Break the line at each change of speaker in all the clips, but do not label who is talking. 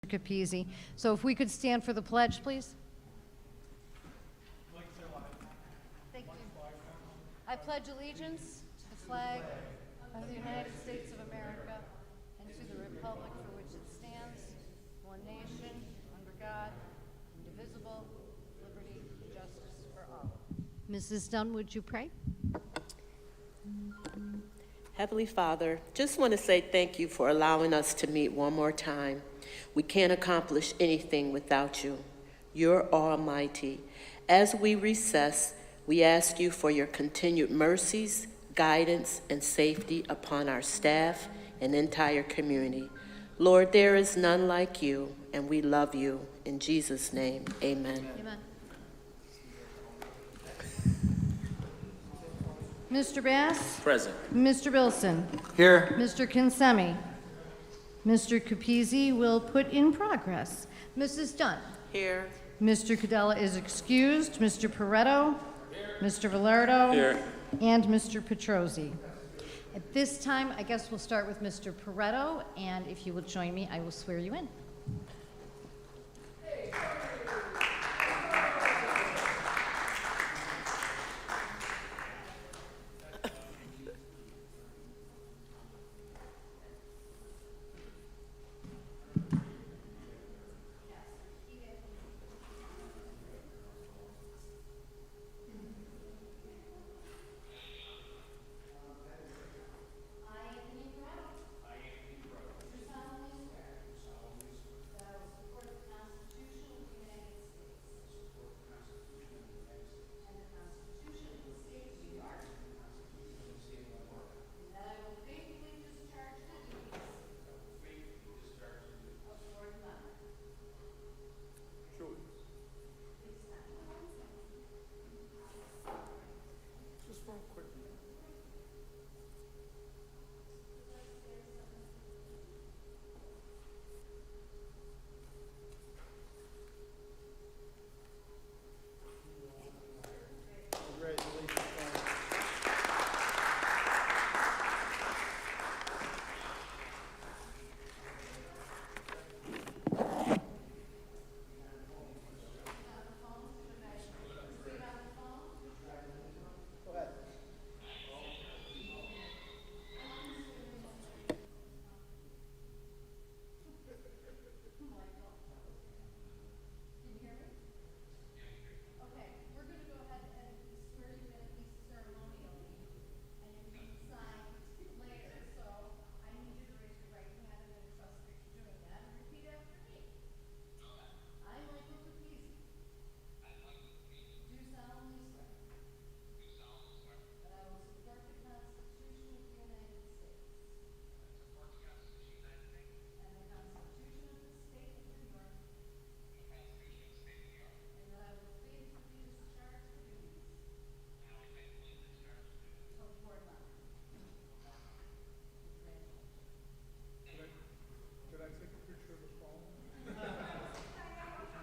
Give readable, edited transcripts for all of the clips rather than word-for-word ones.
Capizzi. So if we could stand for the pledge, please. Thank you. I pledge allegiance to the flag of the United States of America and to the republic for which it stands, one nation, under God, indivisible, with liberty and justice for all. Mrs. Dunn, would you pray?
Heavenly Father, just want to say thank you for allowing us to meet one more time. We can't accomplish anything without you. You're almighty. As we recess, we ask you for your continued mercies, guidance, and safety upon our staff and entire community. Lord, there is none like you, and we love you. In Jesus' name, amen.
Amen. Mr. Bass?
Present.
Mr. Bilson?
Here.
Mr. Kinsemi? Mr. Capizzi will put in progress. Mrs. Dunn?
Here.
Mr. Cadella is excused. Mr. Pareto? Mr. Velardo?
Here.
And Mr. Petrosi. At this time, I guess we'll start with Mr. Pareto, and if you will join me, I will swear you in.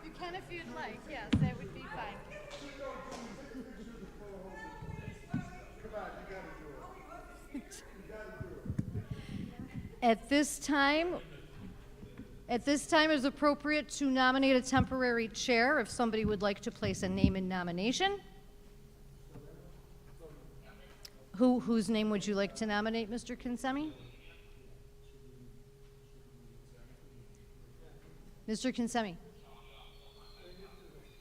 You can if you'd like, yes, that would be fine. At this time, it's appropriate to nominate a temporary chair if somebody would like to place a name in nomination. Whose name would you like to nominate, Mr. Kinsemi? Mr. Kinsemi.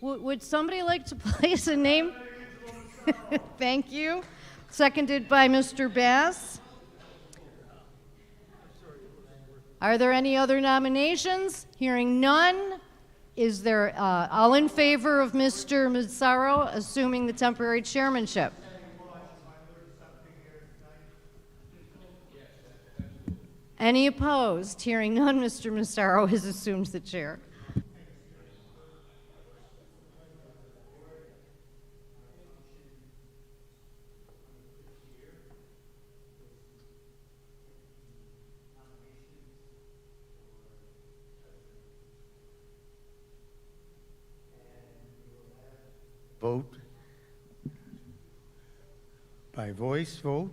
Would somebody like to place a name? Thank you. Seconded by Mr. Bass. Are there any other nominations? Hearing none, is there all in favor of Mr. Mazzaro assuming the temporary chairmanship? Any opposed? Hearing none, Mr. Mazzaro has assumed the chair.
Vote by voice vote.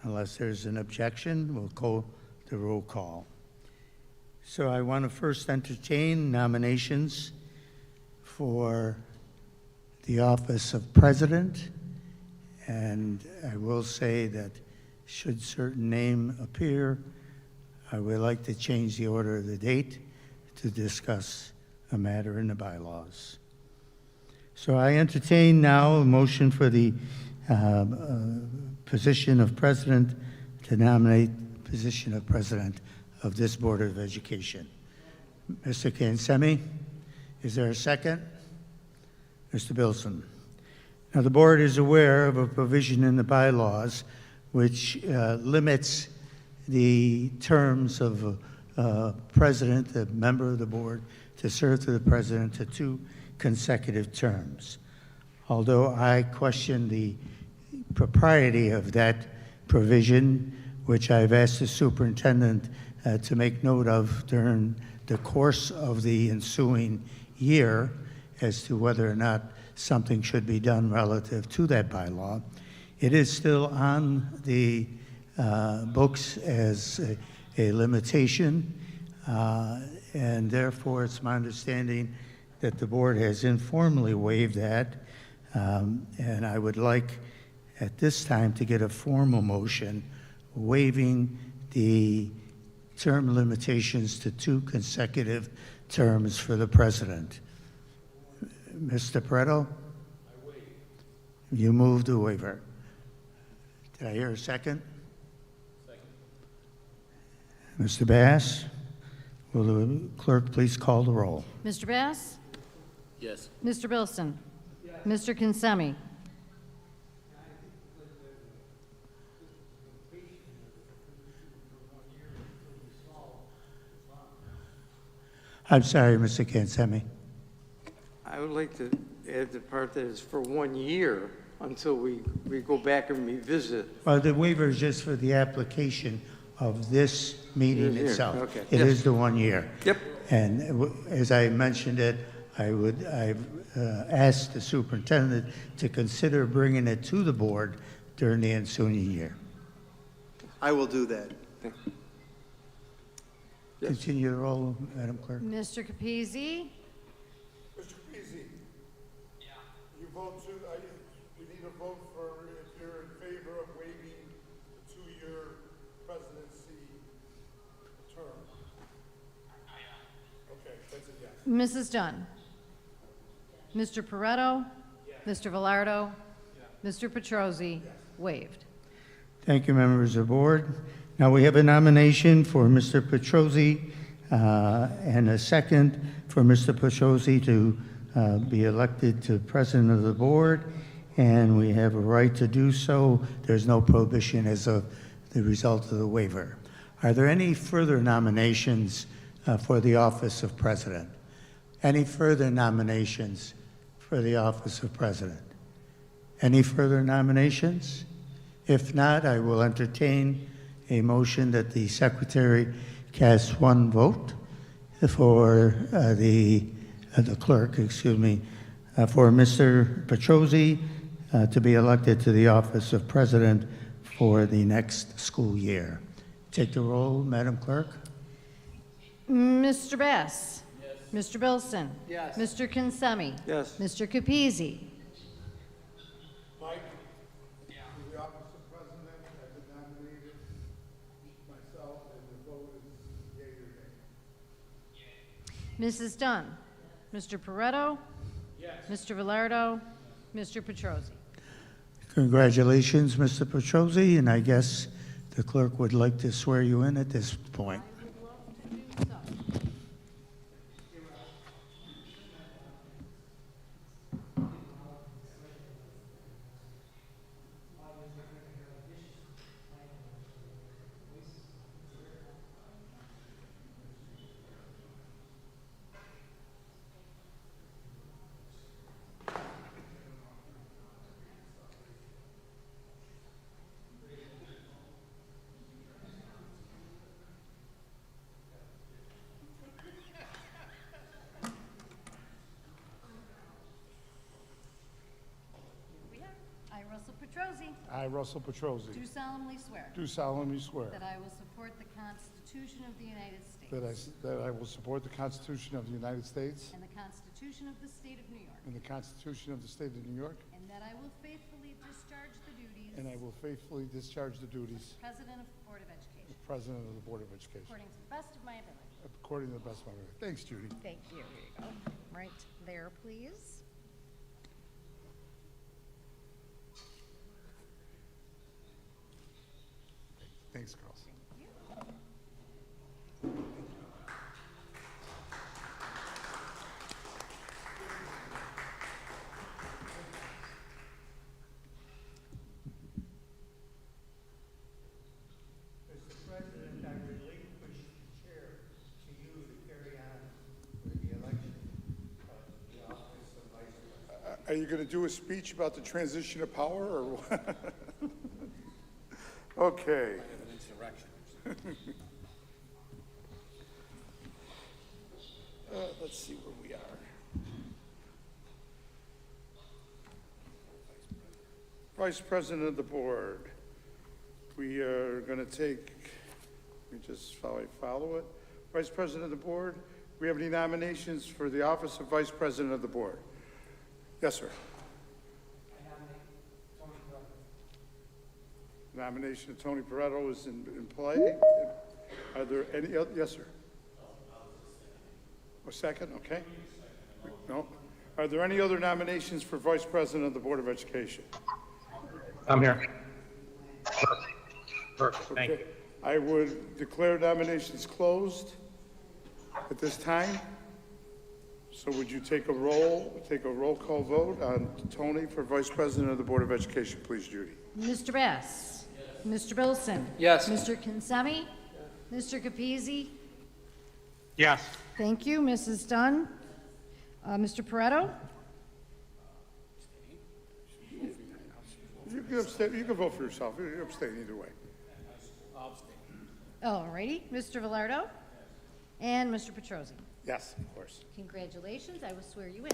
Unless there's an objection, we'll go to roll call. So I want to first entertain nominations for the office of president. And I will say that should certain name appear, I would like to change the order of the date to discuss a matter in the bylaws. So I entertain now a motion for the position of president to nominate position of president of this Board of Education. Mr. Kansemi, is there a second? Mr. Bilson. Now, the board is aware of a provision in the bylaws which limits the terms of a president, a member of the board, to serve to the president to 2 consecutive terms. Although I question the propriety of that provision, which I've asked the superintendent to make note of during the course of the ensuing year as to whether or not something should be done relative to that bylaw. It is still on the books as a limitation, and therefore it's my understanding that the board has informally waived that, and I would like at this time to get a formal motion waiving the term limitations to 2 consecutive terms for the president. Mr. Pareto? I waive. You moved the waiver. Did I hear a second? Second. Mr. Bass? Will the clerk please call the roll?
Mr. Bass?
Yes.
Mr. Bilson? Yes. Mr. Kinsemi?
I'm sorry, Mr. Kansemi.
I would like to add the part that is for 1 year until we go back and revisit.
Well, the waiver is just for the application of this meeting
Here,
itself.
okay.
It
Yes.
is the 1 year.
Yep.
And as I mentioned it, I've asked the superintendent to consider bringing it to the board during the ensuing year.
I will do that.
Yes.
Continue the roll, Madam Clerk.
Mr. Capizzi?
Mr. Capizzi? Yeah. You vote to, we need a vote for if you're in favor of waiving the 2-year presidency term. Okay, that's a yes.
Mrs. Dunn? Mr. Pareto? Mr. Velardo? Mr. Petrosi? Waived.
Thank you, members of the board. Now we have a nomination for Mr. Petrosi and a second for Mr. Petrosi to be elected to president of the board, and we have a right to do so. There's no prohibition as of the result of the waiver. Are there any further nominations for the office of president? Any further nominations for the office of president? Any further nominations? If not, I will entertain a motion that the secretary cast 1 vote for the clerk, excuse me, for Mr. Petrosi to be elected to the office of president for the next school year. Take the roll, Madam Clerk.
Mr. Bass? Yes. Mr. Bilson?
Yes.
Mr. Kinsemi?
Yes.
Mr. Capizzi?
Mike? Yeah. For the office of president, I've been nominated myself, and the vote is yea or nay.
Mrs. Dunn? Mr. Pareto? Yes. Mr. Velardo? Mr. Petrosi?
Congratulations, Mr. Petrosi, and I guess the clerk would like to swear you in at this point.
I, Russell Petrosi,
I, Russell Petrosi,
do solemnly swear
do solemnly swear
that I will support the Constitution Constitution of the United States
that I will support the Constitution of the United States
and the Constitution of the State of New York,
and the Constitution of the State of New York,
and that I will faithfully discharge the duties
and I will faithfully discharge the duties
President of the Board of Education,
of President of the Board of Education,
according to the best of my ability.
according to the best of my ability. Thanks, Judy.
Thank you. Here you go. Right there, please.
Thanks, girls.
Mr. President, I relinquish the chair to you to carry on with the election of the office of Vice President.
Are you going to do a speech about the transition of power, or what? Okay. Let's see where we are. Vice President of the Board. We are going to take, let me just follow it. Vice President of the Board, we have any nominations for the office of Vice President of the Board? Yes, sir. Nomination of Tony Pareto is in play. Are there any other, yes, sir? A second, okay. No. Are there any other nominations for Vice President of the Board of Education?
I'm here. Perfect, thank you.
Okay. I would declare nominations closed at this time. So would you take a roll call vote on Tony for Vice President of the Board of Education, please, Judy?
Mr. Bass. Yes. Mr. Bilson.
Yes.
Mr. Kinsemi. Mr. Capizzi.
Yes.
Thank you. Mrs. Dunn. Mr. Pareto.
You can abstain, you can vote for yourself. You abstain either way.
All righty. Mr. Velardo. And Mr. Petrosi.
Yes, of course.
Congratulations. I will swear you in.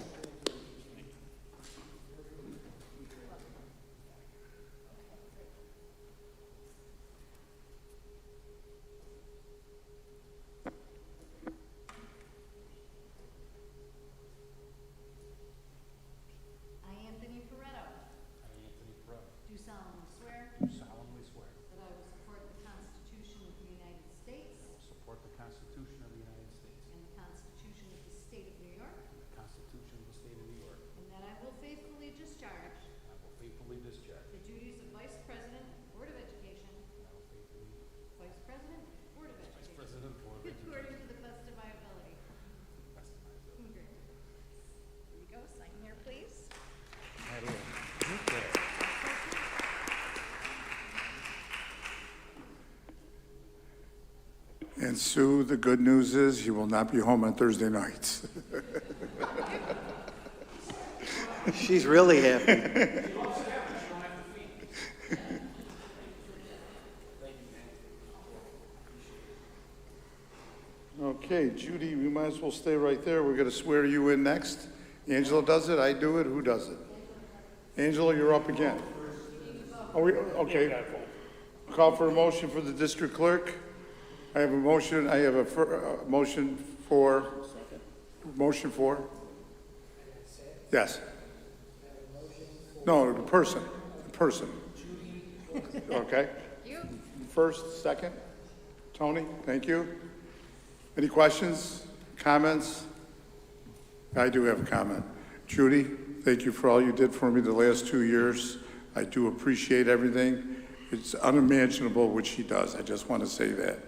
I, Anthony Pareto. Do solemnly swear. That I will support the Constitution of the United States.
Support the Constitution of the United States
And the Constitution of the State of New York.
and the Constitution of the State of New York.
And that I will faithfully discharge
I will faithfully discharge
the duties of Vice President, Board of Education.
I will faithfully
Vice President, Board of Education.
President Board of Education
According to the best of my ability.
to the best of my ability.
Congratulations. Here you go. Sign here, please.
And Sue, the good news is you will not be home on Thursday nights.
She's really happy.
Okay, Judy, we might as well stay right there. We're going to swear you in next. Angela does it, I do it, who does it? Angela, you're up again. Okay. Call for a motion for the district clerk. I have a motion, motion for. Yes. No, the person. Okay. First, second. Tony, thank you. Any questions, comments? I do have a comment. Judy, thank you for all you did for me the last 2 years. I do appreciate everything. It's unimaginable what she does. I just want to say that.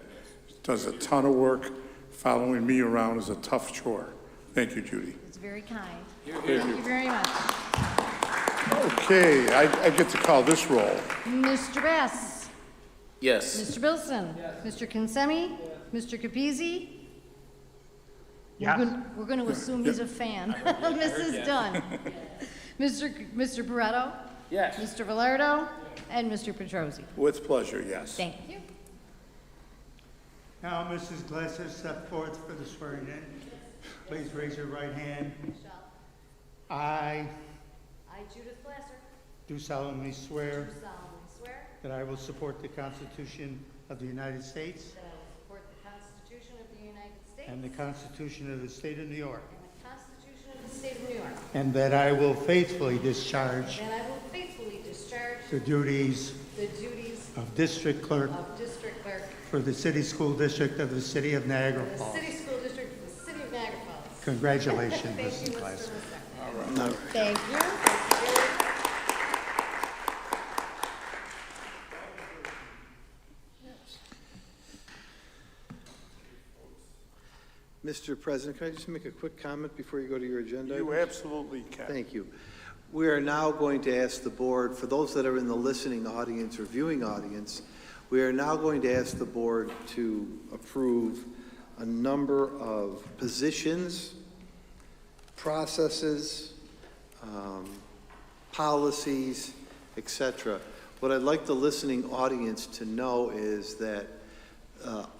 She does a ton of work. Following me around is a tough chore. Thank you, Judy.
It's very kind.
Thank
Thank
you.
you very much.
Okay, I get to call this roll.
Mr. Bass.
Yes.
Mr. Bilson. Mr. Kinsemi. Mr. Capizzi.
Yes.
We're going to assume he's a fan. Mrs. Dunn. Mr. Pareto.
Yes.
Mr. Velardo. And Mr. Petrosi.
With pleasure, yes.
Thank you.
Now, Mrs. Glasser, step forth for the swearing in. Please raise your right hand. I
I, Judith Glasser,
do solemnly swear
do solemnly swear
that I will support the Constitution of the United States
that I will support the Constitution of the United States
and the Constitution of the State of New York,
and the Constitution of the State of New York,
and that I will faithfully discharge
and I will faithfully discharge
the duties
the duties
of District Clerk
of District Clerk
for the City School District of the City of Niagara
for the
Falls.
City School District of the City of Niagara Falls.
Congratulations,
Thank you,
Mrs.
Mr.
Glasser.
Lister. Thank you. Thank you.
Mr. President, can I just make a quick comment before you go to your agenda?
You absolutely can.
Thank you. We are now going to ask the board, for those that are in the listening audience or viewing audience, we are now going to ask the board to approve a number of positions, processes, policies, etc. What I'd like the listening audience to know is that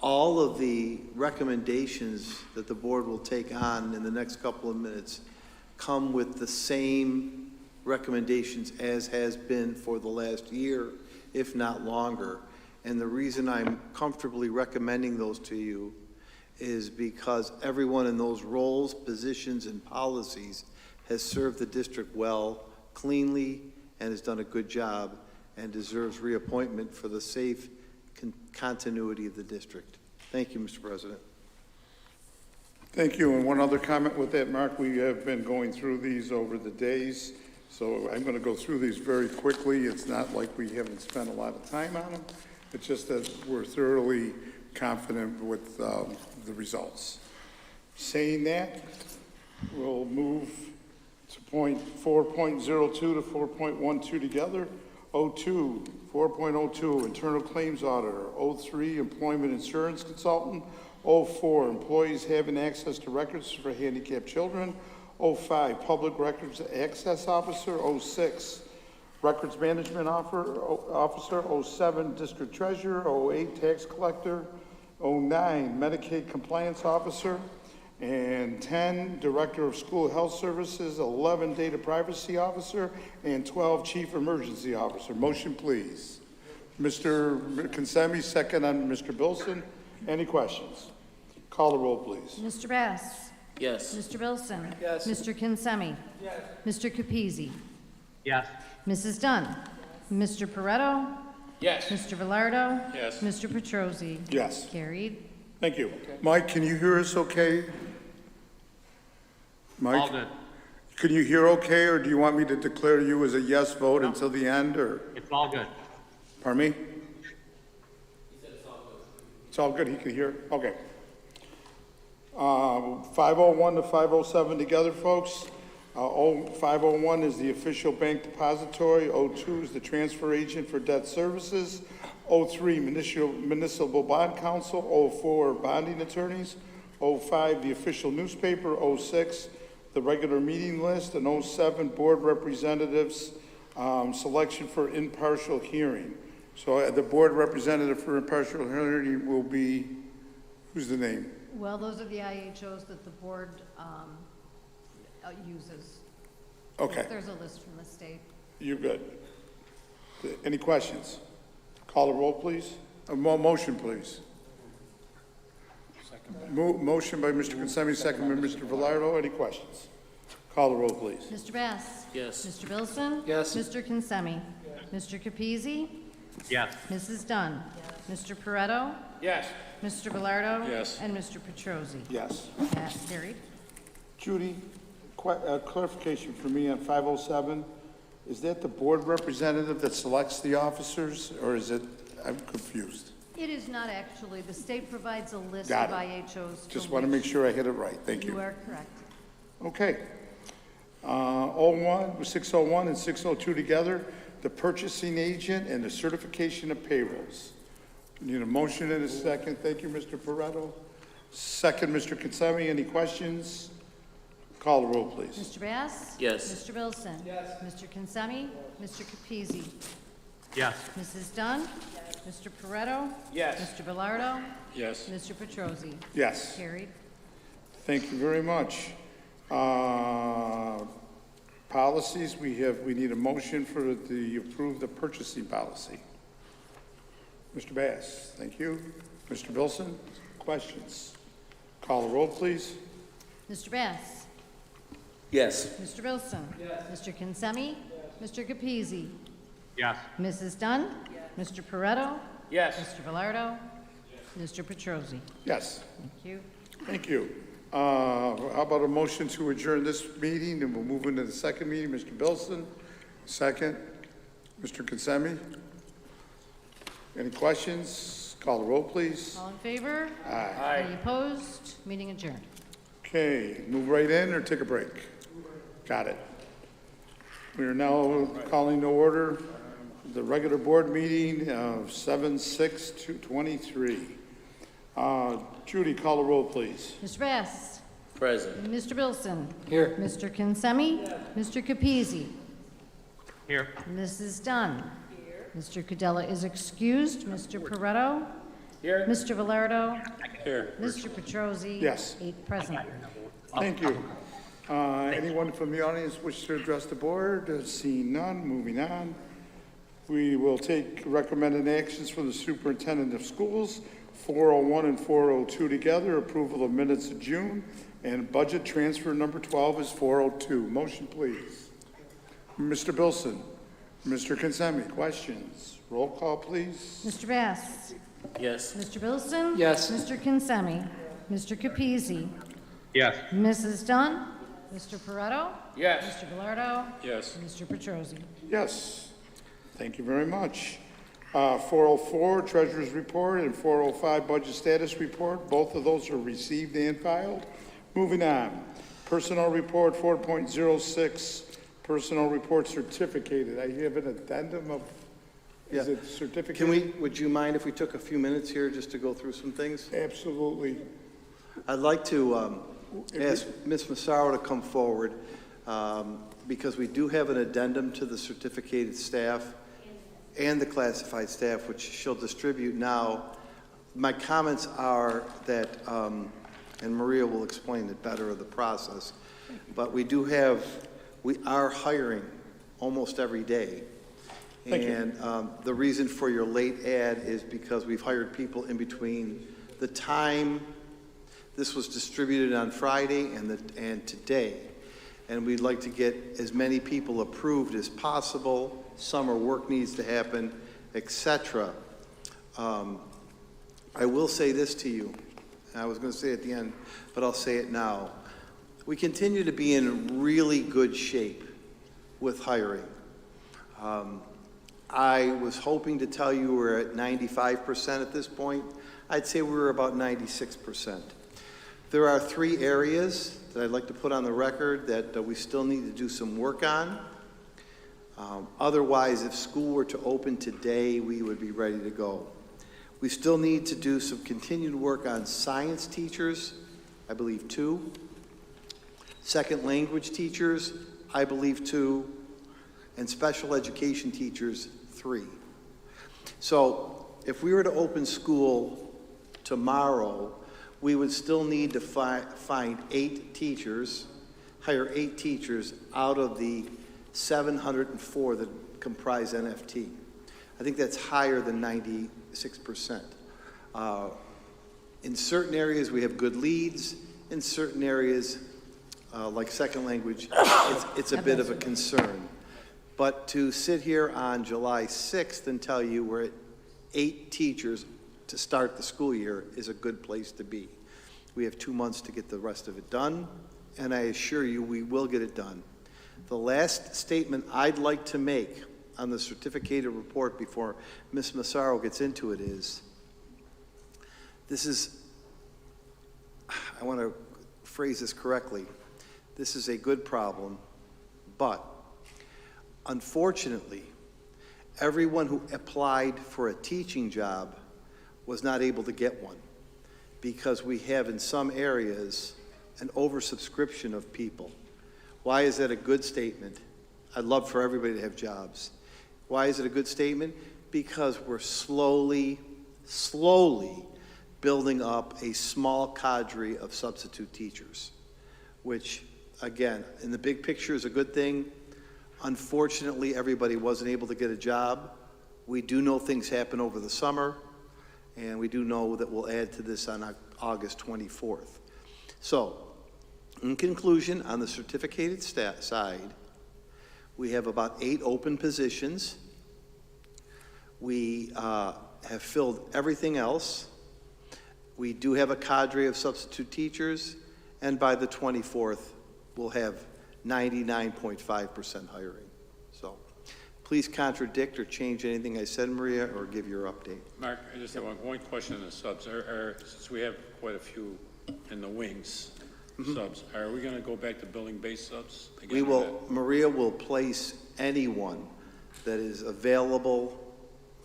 all of the recommendations that the board will take on in the next couple of minutes come with the same recommendations as has been for the last year, if not longer. And the reason I'm comfortably recommending those to you is because everyone in those roles, positions, and policies has served the district well, cleanly, and has done a good job, and deserves reappointment for the safe continuity of the district. Thank you, Mr. President.
Thank you. And one other comment with that, Mark, we have been going through these over the days, so I'm going to go through these very quickly. It's not like we haven't spent a lot of time on them. It's just that we're thoroughly confident with the results. Saying that, we'll move to point 4.02 to 4.12 together. 02, 4.02, Internal Claims Auditor. 03, Employment Insurance Consultant. 04, Employees having access to records for handicapped children. 05, Public Records Access Officer. 06, Records Management Officer. 07, District Treasurer. 08, Tax Collector. 09, Medicaid Compliance Officer. And 10, Director of School Health Services. 11, Data Privacy Officer. And 12, Chief Emergency Officer. Motion, please. Mr. Consemi, second on Mr. Bilson. Any questions? Call the roll, please.
Mr. Bass.
Yes.
Mr. Bilson. Yes. Mr. Kinsemi. Yes. Mr. Capizzi.
Yes.
Mrs. Dunn. Mr. Pareto.
Yes.
Mr. Velardo.
Yes.
Mr. Petrosi.
Yes.
Carried.
Thank you. Mike, can you hear us okay? Mike?
All good.
Can you hear okay, or do you want me to declare you as a yes vote until the end, or?
It's all good.
Pardon me? It's all good, he can hear? Okay. 501 to 507 together, folks. 501 is the official bank depository. 02 is the transfer agent for debt services. 03, municipal bond counsel. 04, bonding attorneys. 05, the official newspaper. 06, the regular meeting list. And 07, board representatives, selection for impartial hearing. So the board representative for impartial hearing will be, who's the name?
Well, those are the IHOs that the board uses.
Okay,
There's a list from the state.
you're good. Any questions? Call the roll, please. Motion, please. Motion by Mr. Consemi, second by Mr. Velardo. Any questions? Call the roll, please.
Mr. Bass.
Yes.
Mr. Bilson.
Yes.
Mr. Kinsemi. Mr. Capizzi.
Yes.
Mrs. Dunn. Mr. Pareto.
Yes.
Mr. Velardo.
Yes.
And Mr. Petrosi.
Yes.
That carried.
Judy, clarification for me on 507. Is that the board representative that selects the officers, or is it, I'm confused.
It is not actually. The state provides a list
Got
of
it.
IHOs.
Just want to make sure I hit it right. Thank
You
you.
are correct.
Okay. 601 and 602 together, the purchasing agent and the certification of payrolls. Need a motion and a second. Thank you, Mr. Pareto. Second, Mr. Consemi. Any questions? Call the roll, please.
Mr. Bass?
Yes.
Mr. Bilson? Yes. Mr. Kinsemi? Mr. Capizzi?
Yes.
Mrs. Dunn? Mr. Pareto?
Yes.
Mr. Velardo?
Yes.
Mr. Petrosi?
Yes.
Carried.
Thank you very much. Policies, we need a motion for the approve the purchasing policy. Mr. Bass, thank you. Mr. Bilson, Questions? Call the roll, please.
Mr. Bass?
Yes.
Mr. Bilson? Yes. Mr. Kinsemi? Yes. Mr. Capizzi?
Yes.
Mrs. Dunn? Yes. Mr. Pareto?
Yes.
Mr. Velardo? Yes. Mr. Petrosi?
Yes.
Thank you.
Thank you. How about a motion to adjourn this meeting, and we'll move into the second meeting? Mr. Bilson, second. Mr. Consemi? Any questions? Call the roll, please.
All in favor?
Aye.
Any opposed? Meeting adjourned.
Okay, move right in or take a break? Got it. We are now calling to order the regular board meeting of 7/6/23. Judy, call the roll, please.
Mr. Bass?
Present.
Mr. Bilson?
Here.
Mr. Kinsemi? Mr. Capizzi?
Here.
Mrs. Dunn? Mr. Cadella is excused. Mr. Pareto?
Here.
Mr. Velardo?
Here.
Mr. Petrosi?
Yes.
8 present.
Thank you. Anyone from the audience wish to address the board? Seeing none, moving on. We will take recommended actions from the superintendent of schools, 401 and 402 together, approval of minutes of June, and budget transfer number 12 is 402. Motion, please. Mr. Bilson, Mr. Consemi, questions? Roll call, please.
Mr. Bass?
Yes.
Mr. Bilson?
Yes.
Mr. Kinsemi? Mr. Capizzi?
Yes.
Mrs. Dunn? Mr. Pareto?
Yes.
Mr. Velardo?
Yes.
Mr. Petrosi?
Yes. Thank you very much. 404, Treasurer's Report, and 405, Budget Status Report. Both of those are received and filed. Moving on. Personnel Report 4.06, Personnel Report Certificated. I have an addendum of, is
Yeah.
it certificated?
Can we, would you mind if we took a few minutes here just to go through some things?
Absolutely.
I'd like to ask Ms. Massaro to come forward because we do have an addendum to the certificated staff and the classified staff, which she'll distribute now. My comments are that, and Maria will explain it better of the process, but we are hiring almost every day.
Thank you.
And the reason for your late ad is because we've hired people in between the time this was distributed on Friday and today. And we'd like to get as many people approved as possible. Summer work needs to happen, etc. I will say this to you. I was going to say it at the end, but I'll say it now. We continue to be in really good shape with hiring. I was hoping to tell you we're at 95% at this point. I'd say we're about 96%. There are 3 areas that I'd like to put on the record that we still need to do some work on. Otherwise, if school were to open today, we would be ready to go. We still need to do some continued work on science teachers, I believe 2. Second language teachers, I believe 2. And special education teachers, 3. So if we were to open school tomorrow, we would still need to find 8 teachers, hire 8 teachers out of the 704 that comprise NFT. I think that's higher than 96%. In certain areas, we have good leads. In certain areas, like second language, it's a bit of a concern. But to sit here on July 6th and tell you we're at 8 teachers to start the school year is a good place to be. We have 2 months to get the rest of it done, and I assure you we will get it done. The last statement I'd like to make on the certificated report before Ms. Massaro gets into it is, I want to phrase this correctly, this is a good problem, but unfortunately, everyone who applied for a teaching job was not able to get one because we have in some areas an oversubscription of people. Why is that a good statement? I'd love for everybody to have jobs. Why is it a good statement? Because we're slowly building up a small cadre of substitute teachers, which, again, in the big picture is a good thing. Unfortunately, everybody wasn't able to get a job. We do know things happen over the summer, and we do know that we'll add to this on August 24th. So, in conclusion, on the certificated side, we have about 8 open positions. We have filled everything else. We do have a cadre of substitute teachers, and by the 24th, we'll have 99.5% hiring. So please contradict or change anything I said, Maria, or give your update.
Mark, I just have one question on the subs. Since we have quite a few in the wings, subs, are we going to go back to billing-based subs? again,
We
or
will, Maria will place anyone that is available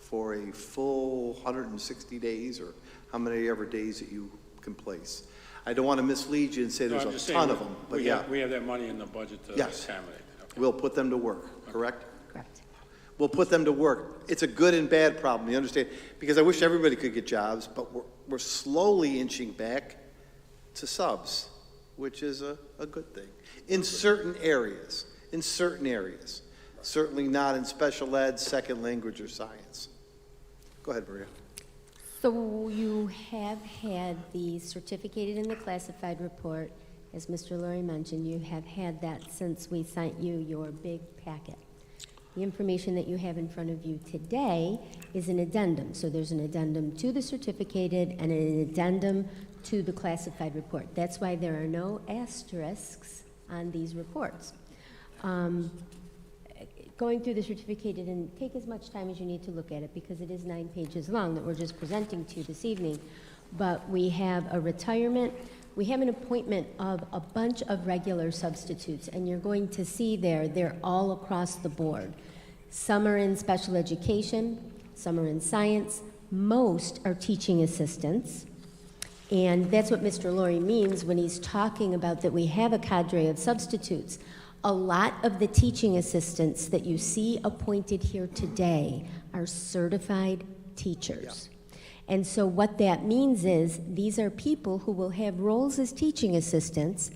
for a full 160 days, or how many ever days that you can place. I don't want to mislead you and say
No,
there's
I'm
a
just
ton
saying,
of them, but yeah,
we have that money in the budget to
Yes.
accommodate. Okay.
we'll put them to work, correct?
Correct.
We'll put them to work. It's a good and bad problem, you understand? Because I wish everybody could get jobs, but we're slowly inching back to subs, which is a good thing. In certain areas, certainly not in special ed, second language, or science. Go ahead, Maria.
So you have had the certificated and the classified report. As Mr. Lurie mentioned, you have had that since we sent you your big packet. The information that you have in front of you today is an addendum. So there's an addendum to the certificated and an addendum to the classified report. That's why there are no asterisks on these reports. Going through the certificated, and take as much time as you need to look at it because it is 9 pages long that we're just presenting to you this evening. But we have a retirement, we have an appointment of a bunch of regular substitutes, and you're going to see there, they're all across the board. Some are in special education, some are in science, most are teaching assistants. And that's what Mr. Lurie means when he's talking about that we have a cadre of substitutes. A lot of the teaching assistants that you see appointed here today are certified teachers. And so what that means is these are people who will have roles as teaching assistants,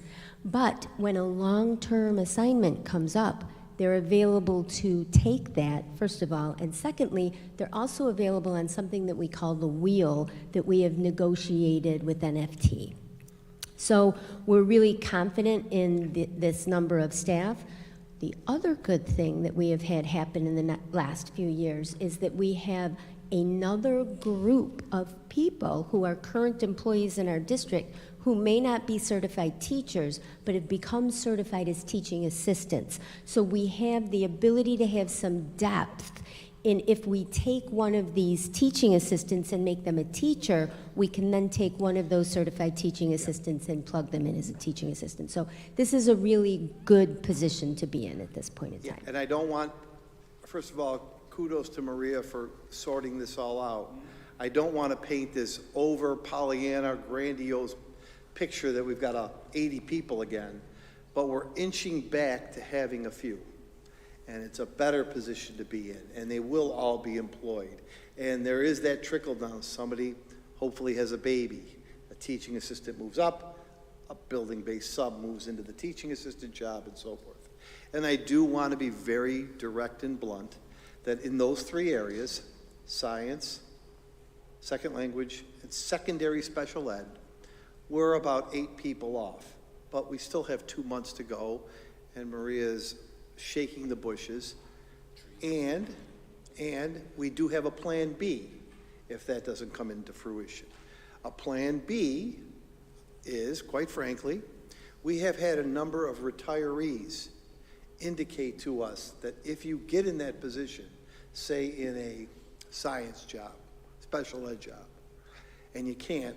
but when a long-term assignment comes up, they're available to take that, first of all, and secondly, they're also available on something that we call the wheel that we have negotiated with NFT. So we're really confident in this number of staff. The other good thing that we have had happen in the last few years is that we have another group of people who are current employees in our district who may not be certified teachers, but have become certified as teaching assistants. So we have the ability to have some depth in if we take one of these teaching assistants and make them a teacher, we can then take one of those certified teaching assistants and plug them in as a teaching assistant. So this is a really good position to be in at this point in time.
And I don't want, first of all, kudos to Maria for sorting this all out. I don't want to paint this over Pollyanna, grandiose picture that we've got 80 people again, but we're inching back to having a few. And it's a better position to be in, and they will all be employed. And there is that trickle down. Somebody hopefully has a baby. A teaching assistant moves up, a building-based sub moves into the teaching assistant job, and so forth. And I do want to be very direct and blunt that in those 3 areas, science, second language, and secondary special ed, we're about 8 people off. But we still have 2 months to go, and Maria's shaking the bushes, and we do have a plan B if that doesn't come into fruition. A plan B is, quite frankly, we have had a number of retirees indicate to us that if you get in that position, say in a science job, special ed job, and you can't,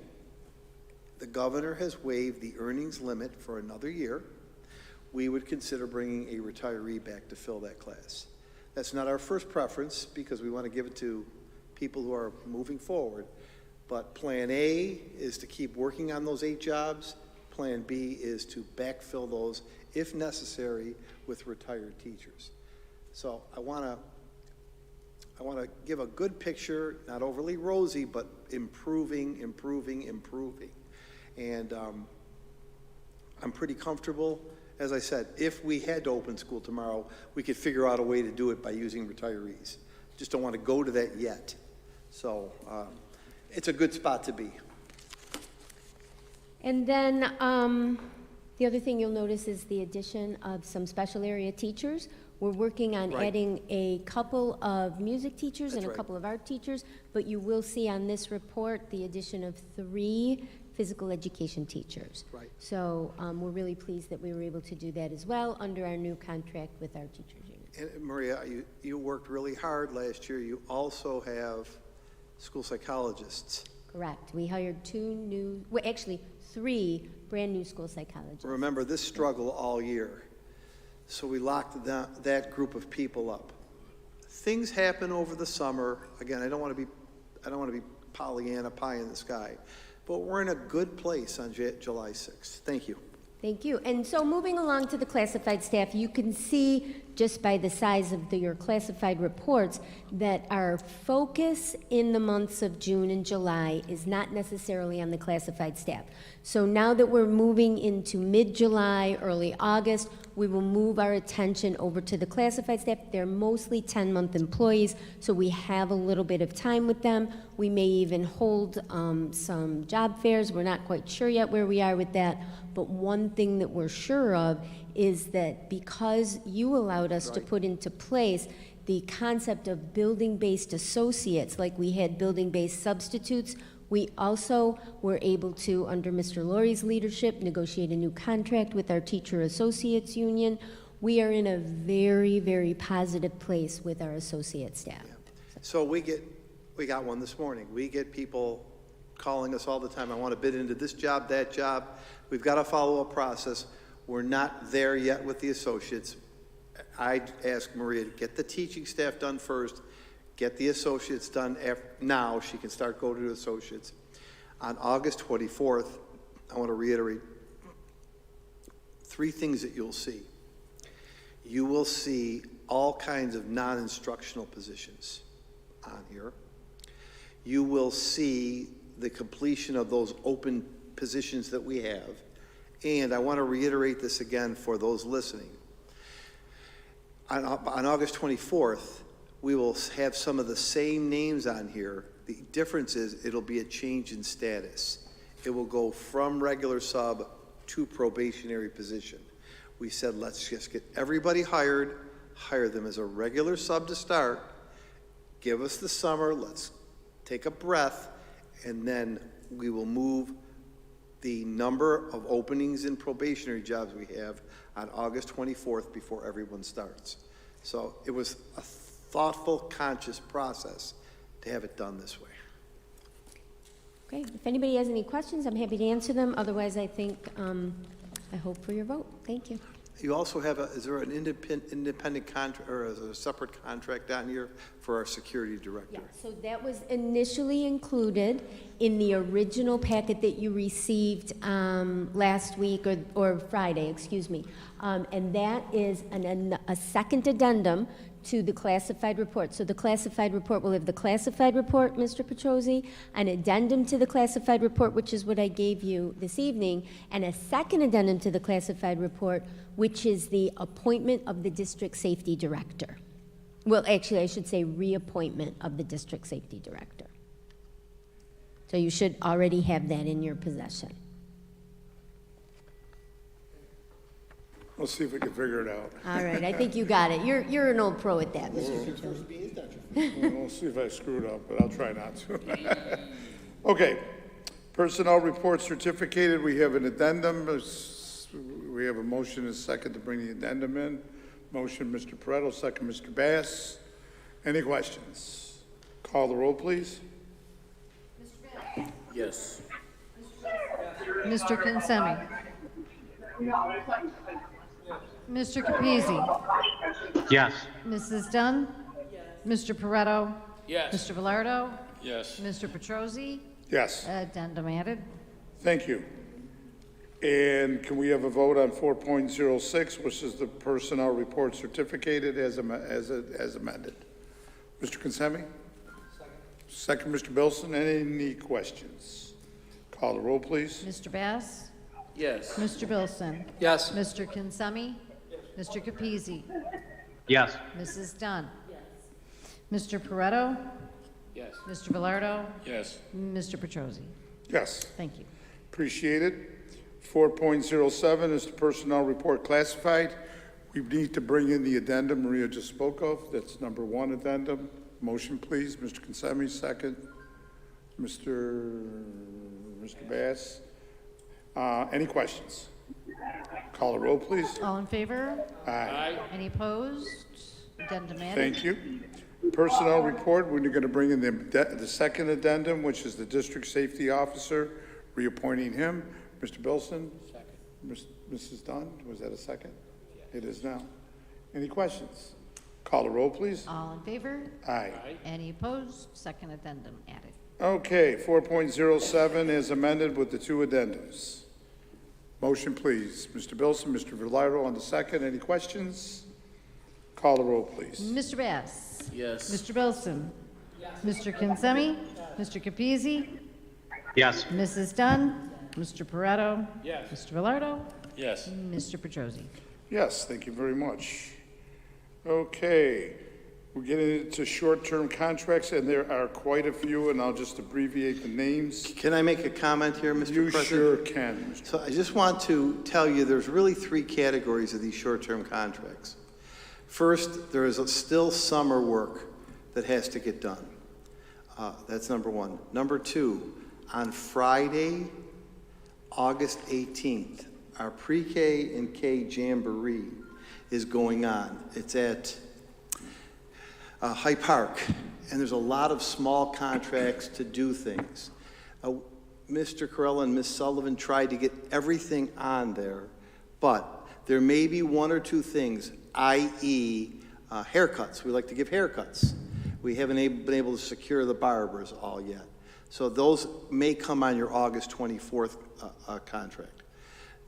the governor has waived the earnings limit for another year. We would consider bringing a retiree back to fill that class. That's not our first preference because we want to give it to people who are moving forward. But plan A is to keep working on those 8 jobs. Plan B is to backfill those, if necessary, with retired teachers. So I want to give a good picture, not overly rosy, but improving. And I'm pretty comfortable. As I said, if we had to open school tomorrow, we could figure out a way to do it by using retirees. Just don't want to go to that yet. So, it's a good spot to be.
And then the other thing you'll notice is the addition of some special area teachers. We're working on
Right.
adding a couple of music teachers and
That's
a
right.
couple of art teachers, but you will see on this report the addition of 3 physical education teachers.
Right.
So we're really pleased that we were able to do that as well under our new contract with our teachers union.
And Maria, you worked really hard last year. You also have school psychologists.
Correct. We hired 3 brand-new school psychologists.
Remember this struggle all year. So we locked that group of people up. Things happen over the summer. Again, I don't want to be Pollyanna, pie in the sky, but we're in a good place on July 6th. Thank you.
Thank you. And so moving along to the classified staff, you can see just by the size of your classified reports that our focus in the months of June and July is not necessarily on the classified staff. So now that we're moving into mid-July, early August, we will move our attention over to the classified staff. They're mostly 10-month employees, so we have a little bit of time with them. We may even hold some job fairs. We're not quite sure yet where we are with that, but one thing that we're sure of is that because you allowed us to put into place the concept of building-based associates, like we had building-based substitutes, we also were able to, under Mr. Laurie's leadership, negotiate a new contract with our teacher associates union. We are in a very, very positive place with our associate staff.
So we got one this morning. We get people calling us all the time. I want to bid into this job, that job. We've got a follow-up process. We're not there yet with the associates. I'd ask Maria to get the teaching staff done first, get the associates done now. She can start going to the associates. On August 24th, I want to reiterate 3 things that you'll see. You will see all kinds of non-instructional positions on here. You will see the completion of those open positions that we have. And I want to reiterate this again for those listening. On August 24th, we will have some of the same names on here. The difference is it'll be a change in status. It will go from regular sub to probationary position. We said, let's just get everybody hired, hire them as a regular sub to start, give us the summer, let's take a breath, and then we will move the number of openings in probationary jobs we have on August 24th before everyone starts. So it was a thoughtful, conscious process to have it done this way.
Okay, if anybody has any questions, I'm happy to answer them. Otherwise, I think, I hope for your vote. Thank you.
You also have is there an independent contract or a separate contract down here for our security director?
Yeah, so that was initially included in the original packet that you received last week or Friday, excuse me. And that is a second addendum to the classified report. So the classified report will have the classified report, Mr. Petrosi, an addendum to the classified report, which is what I gave you this evening, and a second addendum to the classified report, which is the appointment of the district safety director. Well, actually, I should say reappointment of the district safety director. So you should already have that in your possession.
We'll see if we can figure it out.
All right, I think you got it. You're an old pro at that, Mr. Petrosi.
We'll see if I screwed up, but I'll try not to. Okay, personnel report certificated, we have an addendum. We have a motion and a second to bring the addendum in. Motion, Mr. Pareto, second, Mr. Bass. Any questions? Call the roll, please.
Yes.
Mr. Consemi. Mr. Capizzi.
Yes.
Mrs. Dunn. Mr. Pareto.
Yes.
Mr. Velardo.
Yes.
Mr. Petrosi.
Yes,
Addendum added.
thank you. And can we have a vote on 4.06, which is the personnel report certificated as amended? Mr. Consemi? Second, Mr. Bilson. Any questions? Call the roll, please.
Mr. Bass.
Yes.
Mr. Bilson.
Yes.
Mr. Consemi. Mr. Capizzi.
Yes.
Mrs. Dunn. Mr. Pareto.
Yes.
Mr. Velardo?
Yes.
Mr. Petrosi?
Yes.
Thank you.
Appreciate it. 4.07 is the personnel report classified. We need to bring in the addendum Maria just spoke of. That's number 1 addendum. Motion, please. Mr. Consemi, second. Mr. Bass. Any questions? Call the roll, please.
All in favor?
Aye.
Any opposed? Addendum added.
Thank you. Personnel report, we're going to bring in the second addendum, which is the district safety officer, reappointing him. Mr. Bilson? Second. Mrs. Dunn, was that a second? Yes. It is now. Any questions? Call the roll, please.
All in favor?
Aye.
Any opposed? Second addendum added.
Okay, 4.07 is amended with the 2 addendums. Motion, please. Mr. Bilson, Mr. Velardo on the second. Any questions? Call the roll, please.
Mr. Bass?
Yes.
Mr. Bilson? Mr. Kinsemi? Mr. Capizzi?
Yes.
Mrs. Dunn? Mr. Pareto?
Yes.
Mr. Velardo?
Yes.
Mr. Petrosi?
Yes, thank you very much. Okay, we're getting into short-term contracts, and there are quite a few, and I'll just abbreviate the names.
Can I make a comment here, Mr.
You
President?
sure can. Mr.
So I just want to tell you, there's really 3 categories of these short-term contracts. First, there is still summer work that has to get done. That's number 1. Number 2, on Friday, August 18th, our pre-K and K Jamboree is going on. It's at High Park, and there's a lot of small contracts to do things. Mr. Corella and Ms. Sullivan tried to get everything on there, but there may be 1 or 2 things, i.e. Haircuts. We like to give haircuts. We haven't been able to secure the barbers all yet. So those may come on your August 24th contract.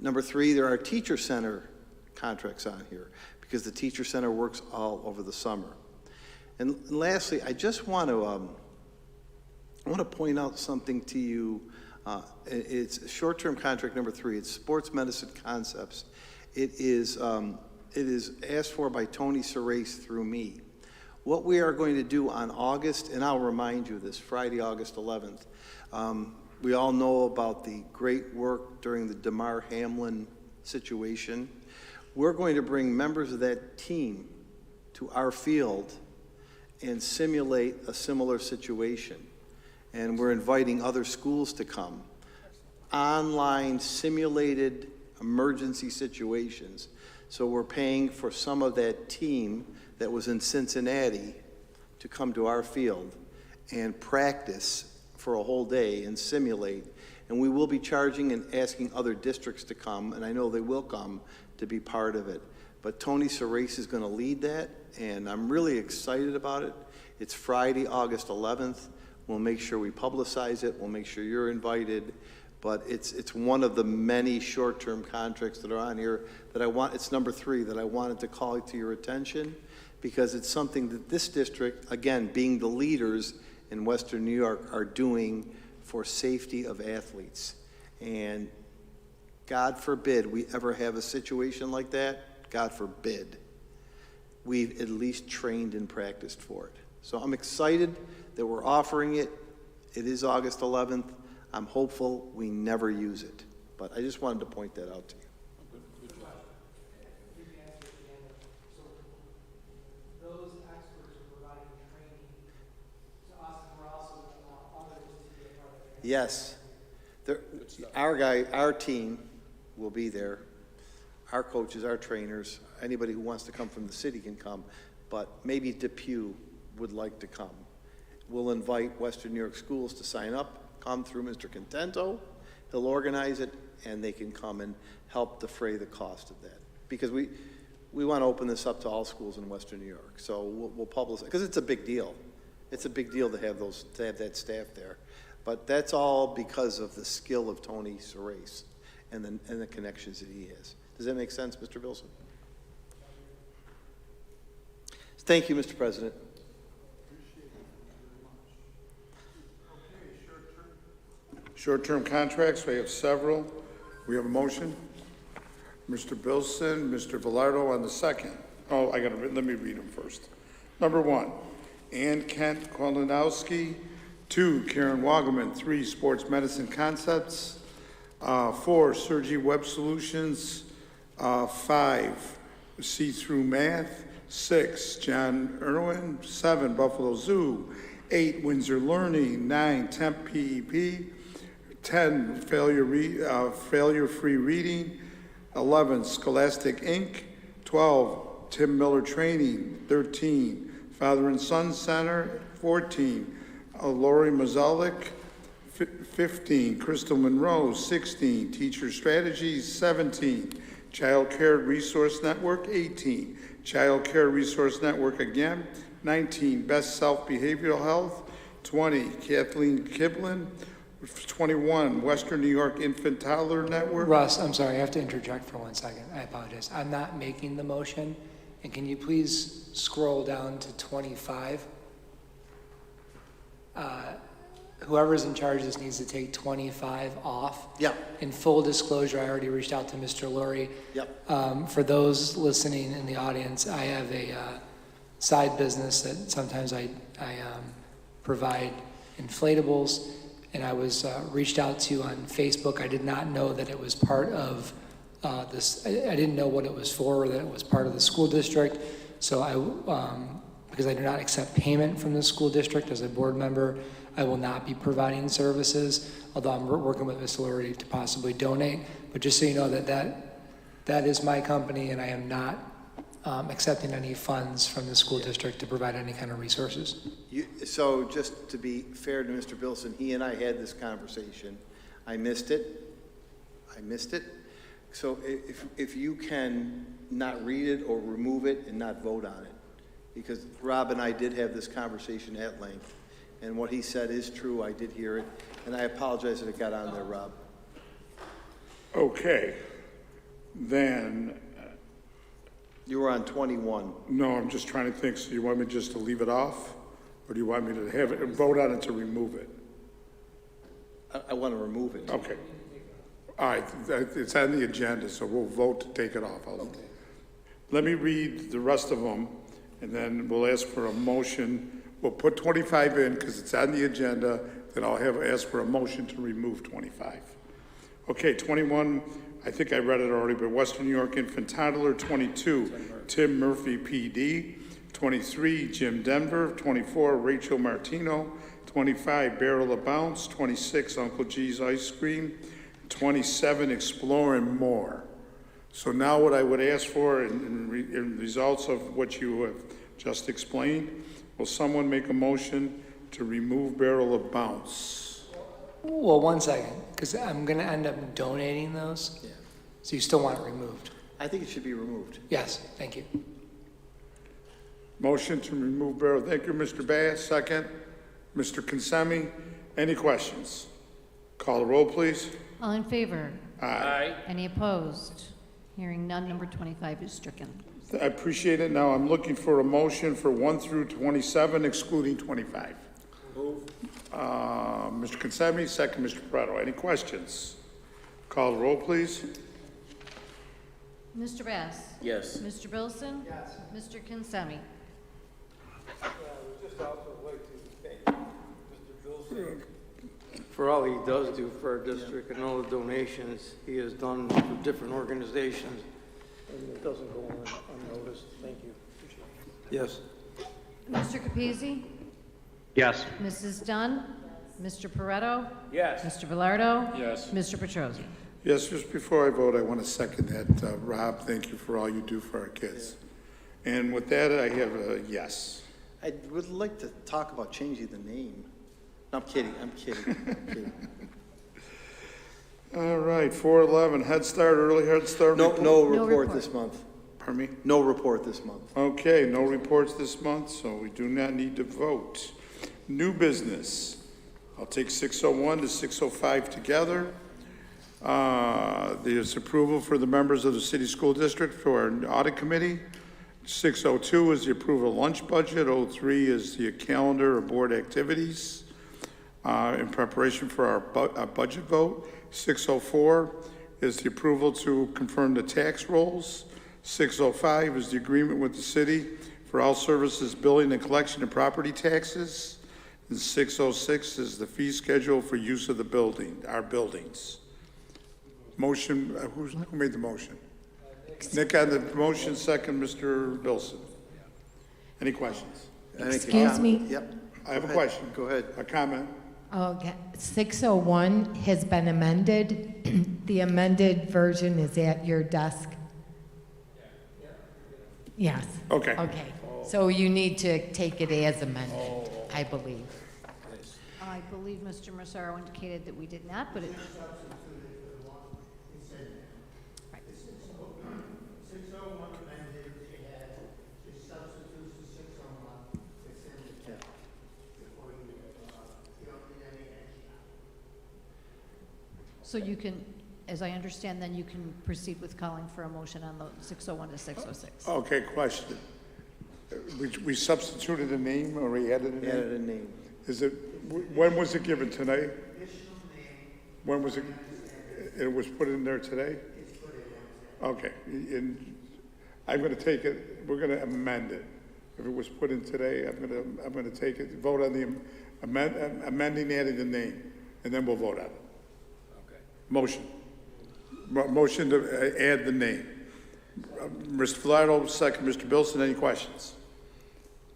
Number 3, there are teacher center contracts on here because the teacher center works all over the summer. And lastly, I just want to point out something to you. It's short-term contract number 3. It's Sports Medicine Concepts. It is asked for by Tony Serace through me. What we are going to do on August, and I'll remind you this, Friday, August 11th, we all know about the great work during the Damar Hamlin situation. We're going to bring members of that team to our field and simulate a similar situation. And we're inviting other schools to come. Online simulated emergency situations. So we're paying for some of that team that was in Cincinnati to come to our field and practice for a whole day and simulate. And we will be charging and asking other districts to come, and I know they will come to be part of it. But Tony Serace is going to lead that, and I'm really excited about it. It's Friday, August 11th. We'll make sure we publicize it. We'll make sure you're invited. But it's one of the many short-term contracts that are on here that it's number 3 that I wanted to call to your attention because it's something that this district, again, being the leaders in Western New York, are doing for safety of athletes. And God forbid we ever have a situation like that. God forbid. We've at least trained and practiced for it. So I'm excited that we're offering it. It is August 11th. I'm hopeful we never use it. But I just wanted to point that out to you.
Those experts are providing training to us, and we're also others to be a part of it.
Yes. Our team will be there. Our coaches, our trainers, anybody who wants to come from the city can come, but maybe Depew would like to come. We'll invite Western New York schools to sign up, come through Mr. Contento. He'll organize it, and they can come and help defray the cost of that. Because we want to open this up to all schools in Western New York. So we'll publicize, because it's a big deal. It's a big deal to have that staff there. But that's all because of the skill of Tony Serace and the connections that he has. Does that make sense, Mr. Bilson? Thank you, Mr. President.
Short-term contracts, we have several. We have a motion. Mr. Bilson, Mr. Velardo on the second. Oh, let me read them first. Number 1, Ann Kent Kolanowski. 2, Karen Wagaman. 3, Sports Medicine Concepts. 4, Sergi Web Solutions. 5, See-Through Math. 6, John Irwin. 7, Buffalo Zoo. 8, Windsor Learning. 9, Temp PEP. 10, Failure-Free Reading. 11, Scholastic Inc. 12, Tim Miller Training. 13, Father and Son Center. 14, Lori Mazalik. 15, Crystal Monroe. 16, Teacher Strategies. 17, Child Care Resource Network. 18, Child Care Resource Network again. 19, Best Self Behavioral Health. 20, Kathleen Kiblin. 21, Western New York Infant Toddler Network.
Russ, I'm sorry, I have to interject for 1 second. I apologize. I'm not making the motion. And can you please scroll down to 25? Whoever's in charge of this needs to take 25 off.
Yep.
In full disclosure, I already reached out to Mr. Lurie.
Yep.
For those listening in the audience, I have a side business that sometimes I provide inflatables, and I was reached out to on Facebook. I did not know that it was part of this. I didn't know what it was for, or that it was part of the school district. So because I do not accept payment from the school district as a board member, I will not be providing services, although I'm working with Ms. Lurie to possibly donate. But just so you know that is my company, and I am not accepting any funds from the school district to provide any kind of resources.
So just to be fair to Mr. Bilson, he and I had this conversation. I missed it. So if you can not read it or remove it and not vote on it, because Rob and I did have this conversation at length, and what he said is true. I did hear it, and I apologize that it got on there, Rob.
Okay, then,
You were on 21.
no, I'm just trying to think, so you want me just to leave it off? Or do you want me to have it, vote on it to remove it?
I want to remove it.
Okay. All right, it's on the agenda, so we'll vote to take it off. Let me read the rest of them, and then we'll ask for a motion. We'll put 25 in because it's on the agenda, then I'll ask for a motion to remove 25. Okay, 21, I think I read it already, but Western New York Infant Toddler. 22, Tim Murphy PD. 23, Jim Denver. 24, Rachel Martino. 25, Barrel of Bounce. 26, Uncle G's Ice Cream. 27, Exploring More. So now what I would ask for in results of what you have just explained, will someone make a motion to remove Barrel of Bounce?
Well, 1 second, because I'm going to end up donating those.
Yeah.
So you still want it removed?
I think it should be removed.
Yes, thank you.
Motion to remove Barrel. Thank you, Mr. Bass. Second, Mr. Consemi. Any questions? Call the roll, please.
All in favor?
Aye.
Any opposed? Hearing none, number 25 is stricken.
I appreciate it. Now I'm looking for a motion for 1 through 27, excluding 25. Mr. Consemi, second, Mr. Prato. Any questions? Call the roll, please.
Mr. Bass?
Yes.
Mr. Bilson? Yes. Mr. Kinsemi?
Just also like to thank Mr. Bilson for all he does do for our district and all the donations he has done for different organizations. And it doesn't go unnoticed. Thank you. Yes.
Mr. Capizzi?
Yes.
Mrs. Dunn? Mr. Pareto?
Yes.
Mr. Velardo?
Yes.
Mr. Petrosi?
Yes, just before I vote, I want to second that. Rob, thank you for all you do for our kids. And with that, I have a yes.
I would like to talk about changing the name. No, I'm kidding.
All right, 411, Head Start, Early Head Start.
No
No
report
report.
this month.
Pardon me?
No report this month.
Okay, no reports this month, so we do not need to vote. New business. I'll take 601 to 605 together. There's approval for the members of the city school district for our audit committee. 602 is the approval of lunch budget. 03 is the calendar of board activities in preparation for our budget vote. 604 is the approval to confirm the tax rolls. 605 is the agreement with the city for all services, billing and collection of property taxes. And 606 is the fee schedule for use of the building, our buildings. Motion, who made the motion? Nick on the motion, second, Mr. Bilson. Any questions?
Excuse me? Yep.
I have a question.
Go ahead.
A comment?
Okay, 601 has been amended. The amended version is at your desk. Yes.
Okay.
Okay, so you need to take it as amended, I believe.
I believe Mr. Massaro indicated that we did not put it. So you can, as I understand, then you can proceed with calling for a motion on the 601 to 606.
Okay, question. We substituted a name or we added a name?
Added a name.
Is it, when was it given, tonight? When was it, it was put in there today? Okay, and I'm gonna take it, we're gonna amend it. If it was put in today, I'm gonna take it, vote on the amending, adding the name, and then we'll vote on it. Okay. Motion. Motion to add the name. Mr. Velardo, second. Mr. Bilson, any questions?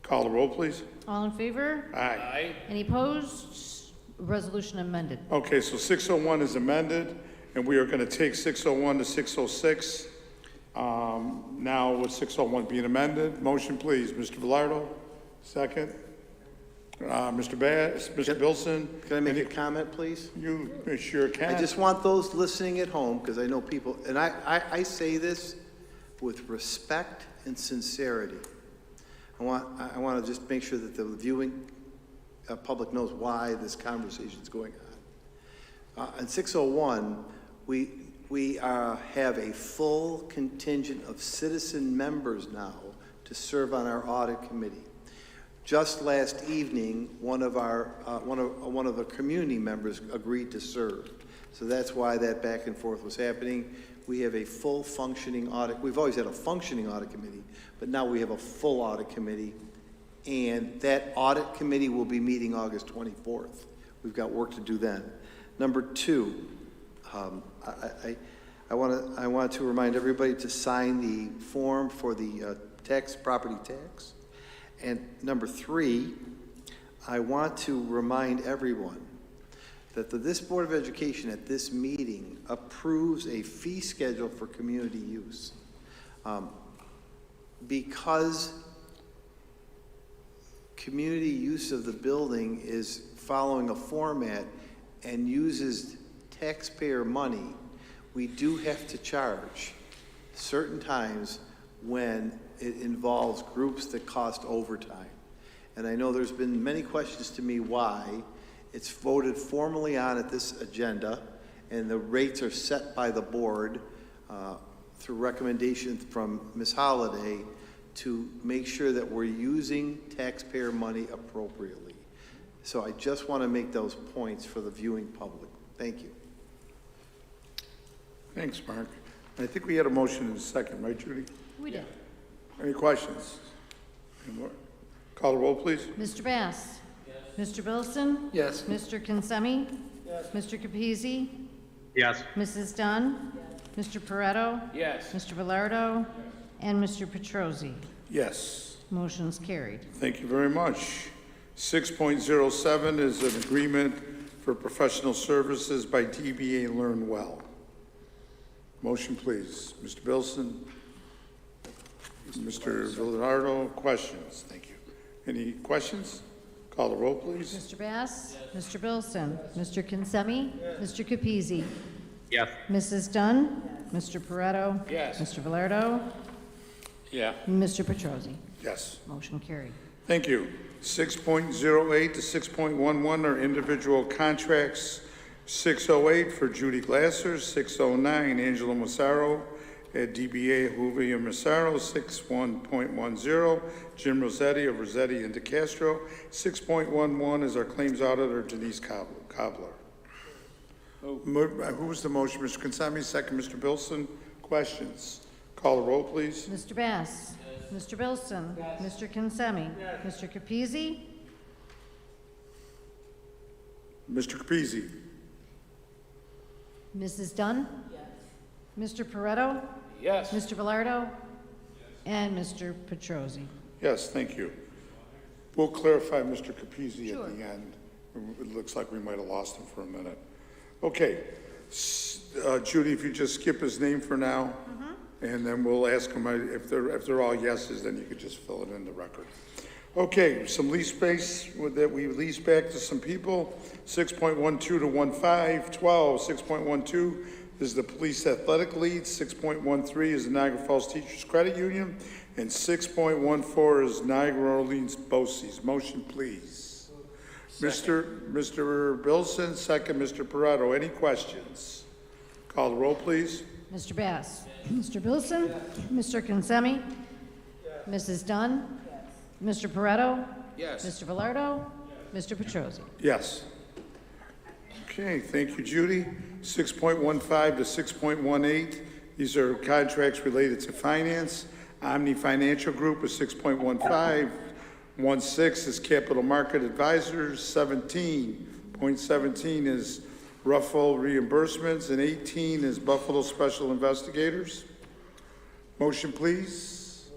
Call the roll, please.
All in favor?
Aye.
Any opposed? Resolution amended.
Okay, so 601 is amended, and we are going to take 601 to 606. Now with 601 being amended, motion please. Mr. Velardo, second. Mr. Bass, Mr. Bilson.
Can I make a comment, please?
You sure can.
I just want those listening at home, because I know people, and I say this with respect and sincerity. I want to just make sure that the viewing public knows why this conversation is going on. On 601, we have a full contingent of citizen members now to serve on our audit committee. Just last evening, one of the community members agreed to serve. So that's why that back and forth was happening. We have a full functioning audit. We've always had a functioning audit committee, but now we have a full audit committee. And that audit committee will be meeting August 24th. We've got work to do then. Number two, I want to remind everybody to sign the form for the property tax. And number three, I want to remind everyone that this Board of Education at this meeting approves a fee schedule for community use. Because community use of the building is following a format and uses taxpayer money, we do have to charge certain times when it involves groups that cost overtime. And I know there's been many questions to me why. It's voted formally on at this agenda, and the rates are set by the board through recommendations from Ms. Holliday to make sure that we're using taxpayer money appropriately. So I just want to make those points for the viewing public. Thank you.
Thanks, Mark. I think we had a motion in a second, right, Judy?
We did.
Any questions? Any more? Call the roll, please.
Mr. Bass? Yes. Mr. Bilson?
Yes.
Mr. Kinsemi? Yes. Mr. Capizzi?
Yes.
Mrs. Dunn? Yes. Mr. Pareto?
Yes.
Mr. Velardo? And Mr. Petrosi?
Yes.
Motion's carried.
Thank you very much. 6.07 is an agreement for professional services by DBA Learn Well. Motion, please. Mr. Bilson? Mr. Velardo, questions? Thank you. Any questions? Call the roll, please.
Mr. Bass? Yes. Mr. Bilson? Mr. Kinsemi? Yes. Mr. Capizzi?
Yes.
Mrs. Dunn? Yes. Mr. Pareto?
Yes.
Mr. Velardo?
Yeah.
And Mr. Petrosi?
Yes.
Motion carried.
Thank you. 6.08 to 6.11 are individual contracts. 608 for Judy Glasser, 609 Angela Massaro at DBA Juvia Massaro, 61.10 Jim Rossetti of Rossetti and DeCastro. 6.11 is our claims auditor Denise Cobbler. Who was the motion? Mr. Kinsemi, second. Mr. Bilson. Questions? Call the roll, please.
Mr. Bass? Yes. Mr. Bilson? Mr. Kinsemi? Mr. Capizzi?
Mr. Capizzi?
Mrs. Dunn? Mr. Pareto?
Yes.
Mr. Velardo? And Mr. Petrosi.
Yes, thank you. We'll clarify Mr. Capizzi
Sure.
at the end. It looks like we might have lost him for a minute. Okay, Judy, if you just skip his name for now, and then we'll ask him, if they're all yeses, then you could just fill it in the record. Okay, some lease space that we lease back to some people, 6.12 to 15, 12, 6.12 is the police athletic lead, 6.13 is the Niagara Falls Teachers Credit Union, and 6.14 is Niagara Orleans BOCES. Motion, please. Mr. Bilson, second, Mr. Pareto. Any questions? Call the roll, please.
Mr. Bass? Mr. Bilson? Mr. Kinsemi? Mrs. Dunn? Mr. Pareto?
Yes.
Mr. Velardo? Mr. Petrosi.
Yes. Okay, thank you, Judy. 6.15 to 6.18, these are contracts related to finance. Omni Financial Group is 6.15. 16 is Capital Market Advisors. 17.17 is Ruffle Reimbursements, and 18 is Buffalo Special Investigators. Motion, please.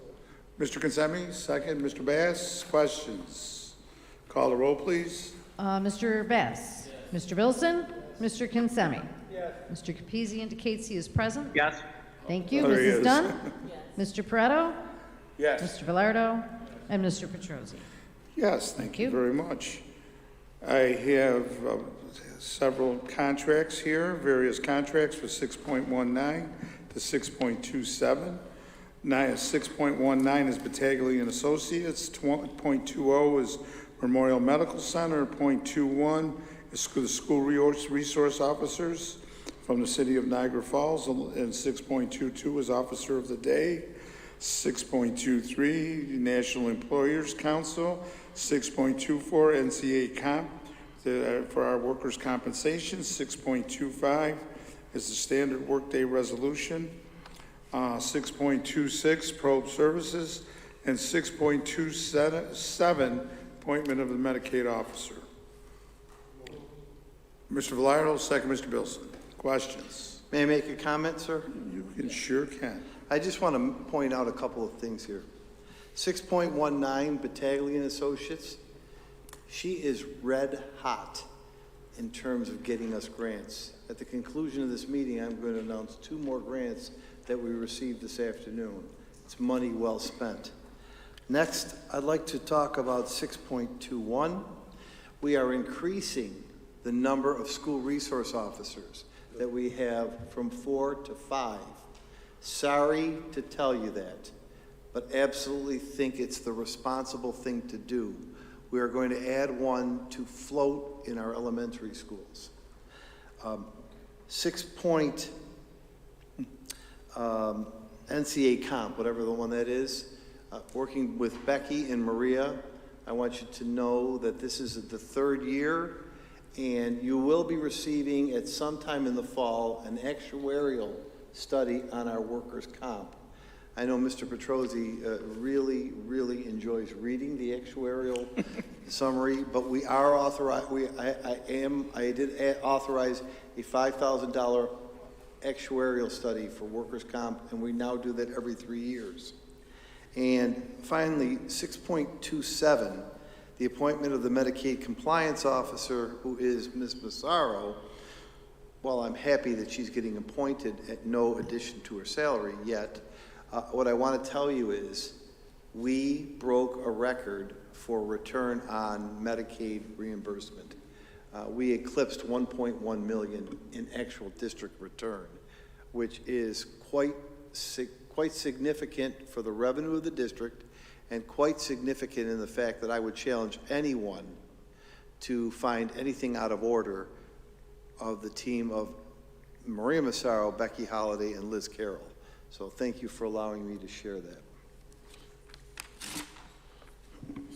Mr. Kinsemi, second. Mr. Bass, questions? Call the roll, please.
Mr. Bass? Mr. Bilson? Mr. Kinsemi? Mr. Capizzi indicates he is present.
Yes.
Thank you.
There he
Mrs.
is.
Dunn? Mr. Pareto?
Yes.
Mr. Velardo? And Mr. Petrosi.
Yes, thank you
you.
very much. I have several contracts here, various contracts for 6.19 to 6.27. 6.19 is Battaglia and Associates. 0.20 is Memorial Medical Center. 0.21 is the School Resource Officers from the City of Niagara Falls. And 6.22 is Officer of the Day. 6.23, National Employers Council. 6.24, NCA Comp for our workers' compensation. 6.25 is the Standard Workday Resolution. 6.26, Probe Services. And 6.27, Appointment of the Medicaid Officer. Mr. Velardo, second, Mr. Bilson. Questions?
May I make a comment, sir?
You sure can.
I just want to point out a couple of things here. 6.19, Battaglia and Associates. She is red hot in terms of getting us grants. At the conclusion of this meeting, I'm going to announce 2 more grants that we received this afternoon. It's money well spent. Next, I'd like to talk about 6.21. We are increasing the number of school resource officers that we have from 4 to 5. Sorry to tell you that, but absolutely think it's the responsible thing to do. We are going to add one to float in our elementary schools. 6 point NCA Comp, whatever the one that is, working with Becky and Maria. I want you to know that this is the 3rd year, and you will be receiving at some time in the fall an actuarial study on our workers' comp. I know Mr. Petrosi really enjoys reading the actuarial summary, but we are authorized. I did authorize a $5,000 actuarial study for workers' comp, and we now do that every 3 years. And finally, 6.27, the appointment of the Medicaid compliance officer, who is Ms. Massaro. While I'm happy that she's getting appointed at no addition to her salary yet, what I want to tell you is we broke a record for return on Medicaid reimbursement. We eclipsed 1.1 million in actual district return, which is quite significant for the revenue of the district, and quite significant in the fact that I would challenge anyone to find anything out of order of the team of Maria Massaro, Becky Holliday, and Liz Carroll. So thank you for allowing me to share that.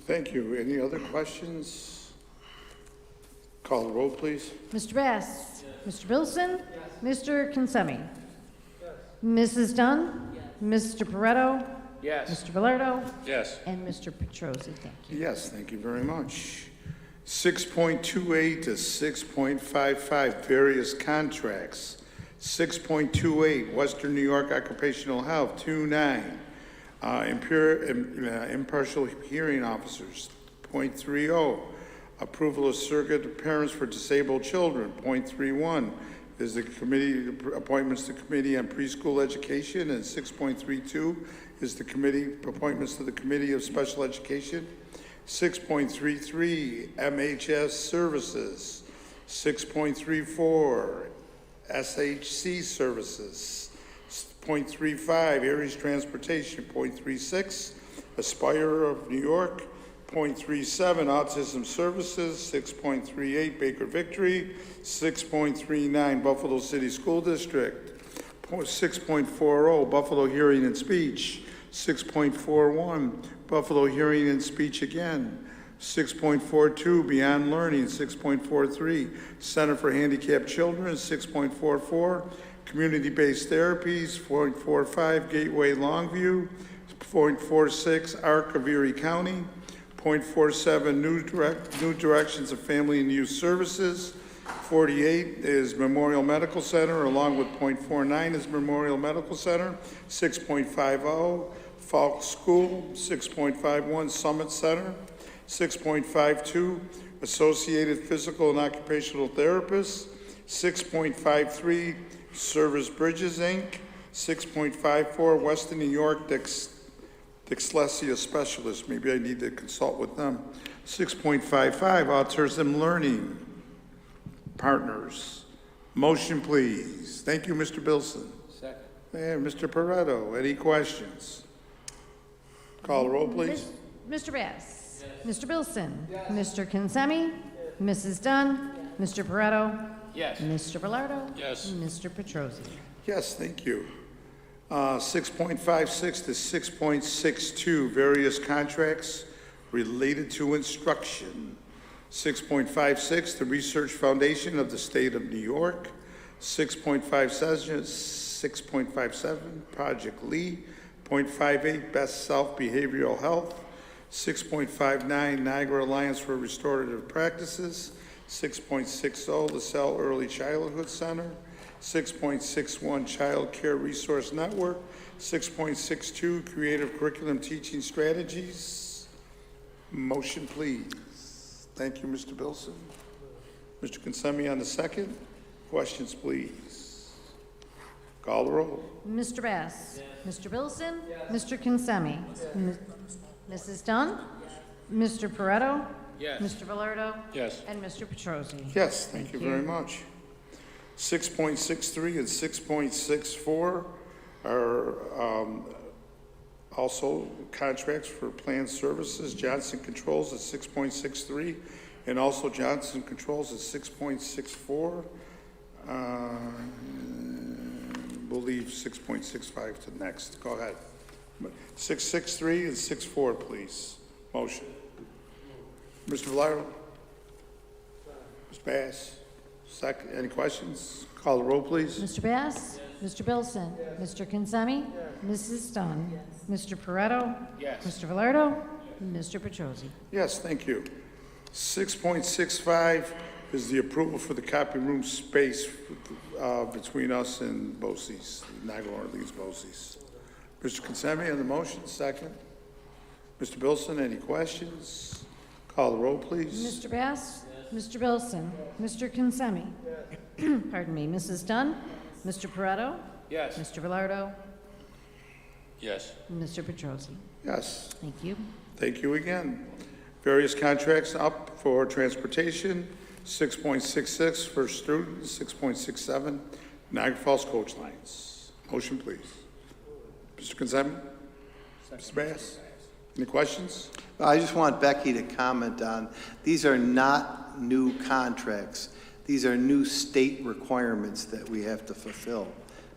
Thank you. Any other questions? Call the roll, please.
Mr. Bass? Mr. Bilson? Mr. Kinsemi? Mrs. Dunn? Mr. Pareto?
Yes.
Mr. Velardo,
Yes.
and Mr. Petrosi. Thank you.
Yes, thank you very much. 6.28 to 6.55, various contracts. 6.28, Western New York Occupational Health, 2.9, impartial hearing officers. 0.30, approval of surrogate parents for disabled children. 0.31 is the committee appointments to Committee on Preschool Education, and 6.32 is the committee appointments to the Committee of Special Education. 6.33 MHS Services. 6.34 SHC Services. 0.35 Aries Transportation. 0.36 Aspire of New York. 0.37 Autism Services. 6.38 Baker Victory. 6.39 Buffalo City School District. 6.40 Buffalo Hearing and Speech. 6.41 Buffalo Hearing and Speech again. 6.42 Beyond Learning. 6.43 Center for Handicapped Children. 6.44 Community-Based Therapies. 0.45 Gateway Longview. 0.46 ARC of Erie County. 0.47 New Directions of Family and Youth Services. 48 is Memorial Medical Center, along with 0.49 is Memorial Medical Center. 6.50 Falk School. 6.51 Summit Center. 6.52 Associated Physical and Occupational Therapists. 6.53 Service Bridges, Inc. 6.54 Western New York Dyslexia Specialists. Maybe I need to consult with them. 6.55 Autism Learning Partners. Motion, please. Thank you, Mr. Bilson.
Second.
And Mr. Pareto, any questions? Call the roll, please.
Mr. Bass. Mr. Bilson. Mr. Consemi. Mrs. Dunn. Mr. Pareto.
Yes.
Mr. Velardo.
Yes.
Mr. Petrosi.
Yes, thank you. 6.56 to 6.62, various contracts related to instruction. 6.56, the Research Foundation of the State of New York. 6.57, Project Lee. 0.58, Best Self Behavioral Health. 6.59, Niagara Alliance for Restorative Practices. 6.60, LaSalle Early Childhood Center. 6.61 Child Care Resource Network. 6.62 Creative Curriculum Teaching Strategies. Motion, please. Thank you, Mr. Bilson. Mr. Consemi on the second. Questions, please. Call the roll.
Mr. Bass. Mr. Bilson. Mr. Consemi. Mrs. Dunn. Mr. Pareto.
Yes.
Mr. Velardo.
Yes.
And Mr. Petrosi.
Yes, thank you very much. 6.63 and 6.64 are also contracts for planned services. Johnson Controls at 6.63 and also Johnson Controls at 6.64. We'll leave 6.65 to next. Go ahead. 6.63 and 6.4, please. Motion. Mr. Velardo? Mr. Bass? Second. Any questions? Call the roll, please.
Mr. Bass. Mr. Bilson. Mr. Consemi. Mrs. Dunn. Mr. Pareto.
Yes.
Mr. Velardo. Mr. Petrosi.
Yes, thank you. 6.65 is the approval for the copy room space between us and BOCES, Niagara Orleans BOCES. Mr. Consemi on the motion, second. Mr. Bilson, any questions? Call the roll, please.
Mr. Bass. Mr. Bilson. Mr. Consemi. Pardon me. Mrs. Dunn. Mr. Pareto.
Yes.
Mr. Velardo.
Yes.
Mr. Petrosi.
Yes,
Thank you.
thank you again. Various contracts up for transportation, 6.66 for students, 6.67 Niagara Falls Coach Lines. Motion, please. Mr. Consemi? Mr. Bass? Any questions?
I just want Becky to comment on, these are not new contracts. These are new state requirements that we have to fulfill.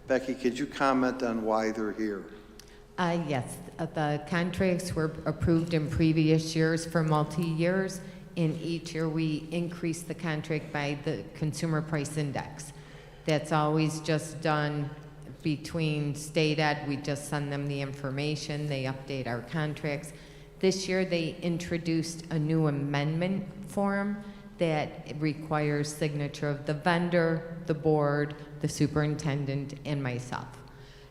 Becky, could you comment on why they're here?
Yes, the contracts were approved in previous years for multi-years. In each year, we increase the contract by the consumer price index. That's always just done between state ed, we just send them the information, they update our contracts. This year, they introduced a new amendment form that requires signature of the vendor, the board, the superintendent, and myself.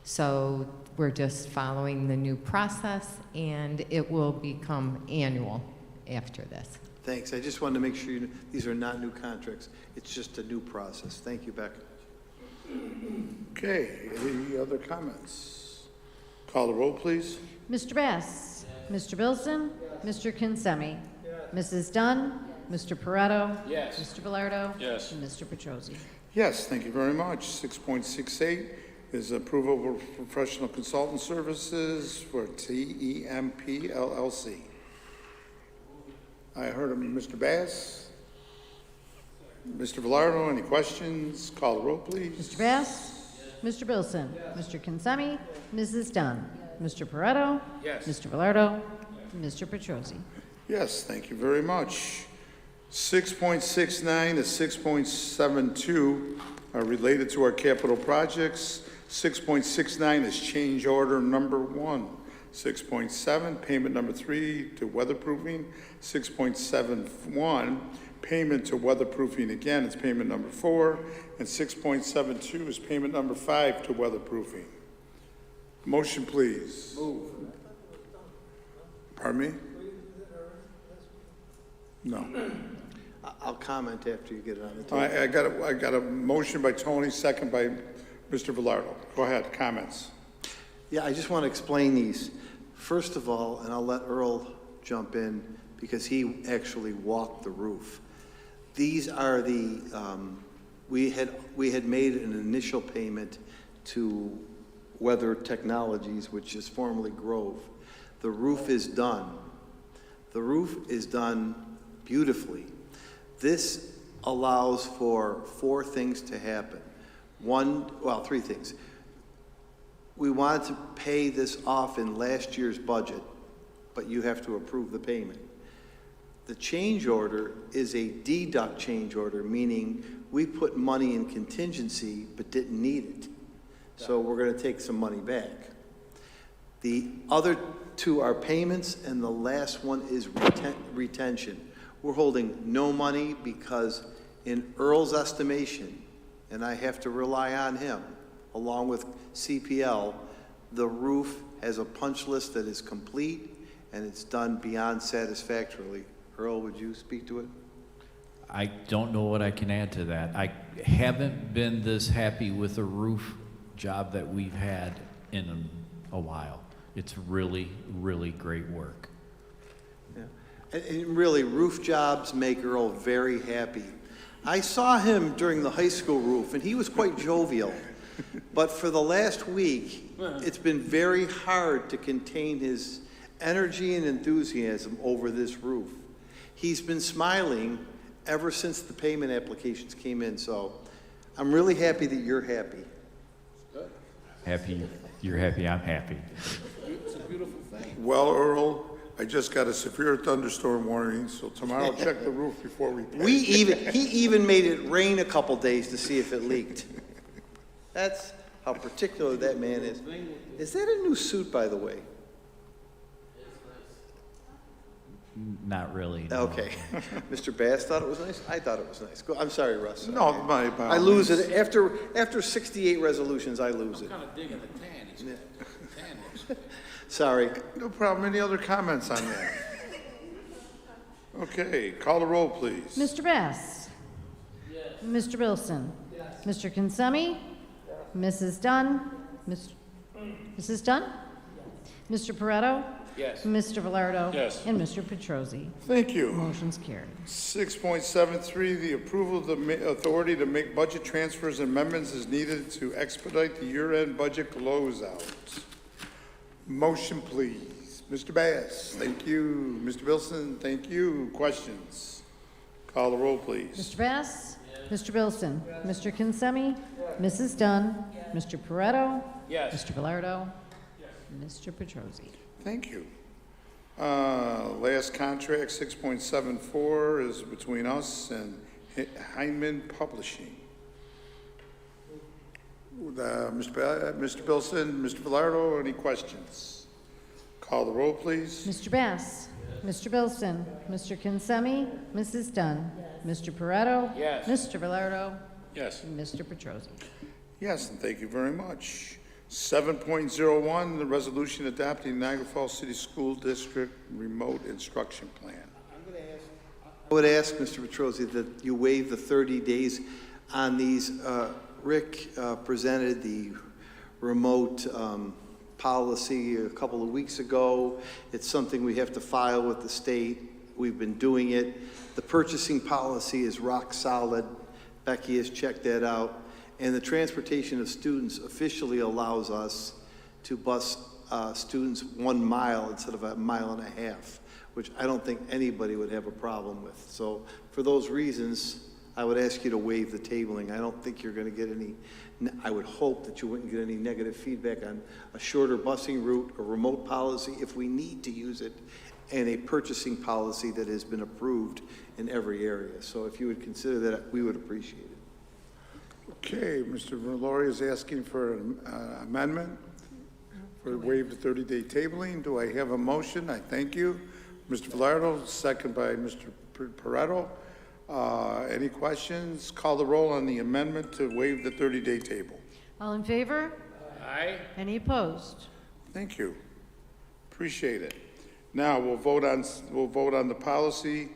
So we're just following the new process, and it will become annual after this.
Thanks. I just wanted to make sure these are not new contracts. It's just a new process. Thank you, Beck.
Okay, any other comments? Call the roll, please.
Mr. Bass. Mr. Bilson. Mr. Kinsemi. Mrs. Dunn. Mr. Pareto.
Yes.
Mr. Velardo.
Yes.
And Mr. Petrosi.
Yes, thank you very much. 6.68 is approval of professional consultant services for TEMP LLC. I heard of Mr. Bass. Mr. Velardo, any questions? Call the roll, please.
Mr. Bass. Mr. Bilson. Mr. Kinsemi. Mrs. Dunn. Mr. Pareto.
Yes.
Mr. Velardo. And Mr. Petrosi.
Yes, thank you very much. 6.69 to 6.72 are related to our capital projects. 6.69 is change order number 1. 6.7, payment number 3 to weatherproofing. 6.71, payment to weatherproofing again, it's payment number 4. And 6.72 is payment number 5 to weatherproofing. Motion, please.
Move.
Pardon me? No.
I'll comment after you get it on the
All
table.
right, I got a motion by Tony, second by Mr. Velardo. Go ahead, comments.
Yeah, I just want to explain these. First of all, and I'll let Earl jump in because he actually walked the roof. These are the, we had made an initial payment to Weather Technologies, which is formerly Grove. The roof is done. The roof is done beautifully. This allows for 4 things to happen. 3 things. We wanted to pay this off in last year's budget, but you have to approve the payment. The change order is a deduct change order, meaning we put money in contingency but didn't need it. So we're going to take some money back. The other 2 are payments, and the last one is retention. We're holding no money because in Earl's estimation, and I have to rely on him, along with CPL, the roof has a punch list that is complete and it's done beyond satisfactorily. Earl, would you speak to it?
I don't know what I can add to that. I haven't been this happy with a roof job that we've had in a while. It's really, really great work.
Yeah. And really, roof jobs make Earl very happy. I saw him during the high school roof, and he was quite jovial. But for the last week, it's been very hard to contain his energy and enthusiasm over this roof. He's been smiling ever since the payment applications came in, so I'm really happy that you're happy.
Happy, you're happy, I'm happy.
It's a beautiful thing.
Well, Earl, I just got a severe thunderstorm warning, so tomorrow I'll check the roof before we pay.
He even made it rain a couple days to see if it leaked. That's how particular that man is. Is that a new suit, by the way?
Not really. No.
Okay. Mr. Bass thought it was nice? I thought it was nice. I'm sorry, Russ.
No, by
I lose it. After 68 resolutions, I lose it.
Kind of digging the tan. He's got tan looks.
Sorry.
No problem. Any other comments on that? Okay, call the roll, please.
Mr. Bass. Yes. Mr. Bilson. Yes. Mr. Kinsemi. Yes. Mrs. Dunn. Mrs. Dunn? Yes. Mr. Pareto.
Yes.
Mr. Velardo.
Yes.
And Mr. Petrosi.
Thank you.
Motion's carried.
6.73, the approval of the authority to make budget transfers and amendments is needed to expedite the year-end budget closeout. Motion, please. Mr. Bass, thank you. Mr. Bilson, thank you. Questions? Call the roll, please.
Mr. Bass? Yes. Mr. Bilson? Yes. Mr. Kinsemi? Yes. Mrs. Dunn? Yes. Mr. Pareto?
Yes.
Mr. Velardo? Yes. And Mr. Petrosi.
Thank you. Last contract, 6.74, is between us and Heinemann Publishing. Mr. Bilson, Mr. Velardo, any questions? Call the roll, please.
Mr. Bass. Mr. Bilson. Mr. Kinsemi. Mrs. Dunn. Mr. Pareto.
Yes.
Mr. Velardo.
Yes.
And Mr. Petrosi.
Yes, and thank you very much. 7.01, the resolution adopting Niagara Falls City School District Remote Instruction Plan.
I would ask, Mr. Petrosi, that you waive the 30 days on these. Rick presented the remote policy a couple of weeks ago. It's something we have to file with the state. We've been doing it. The purchasing policy is rock solid. Becky has checked that out. And the transportation of students officially allows us to bus students 1 mile instead of 1.5 miles, which I don't think anybody would have a problem with. So for those reasons, I would ask you to waive the tabling. I don't think you're going to get any, I would hope that you wouldn't get any negative feedback on a shorter busing route, a remote policy if we need to use it, and a purchasing policy that has been approved in every area. So if you would consider that, we would appreciate it.
Okay, Mr. Valori is asking for an amendment for waive the 30-day tabling. Do I have a motion? I thank you. Mr. Velardo, second by Mr. Pareto. Any questions? Call the roll on the amendment to waive the 30-day table.
All in favor?
Aye.
Any opposed?
Thank you. Appreciate it. Now we'll vote on the policy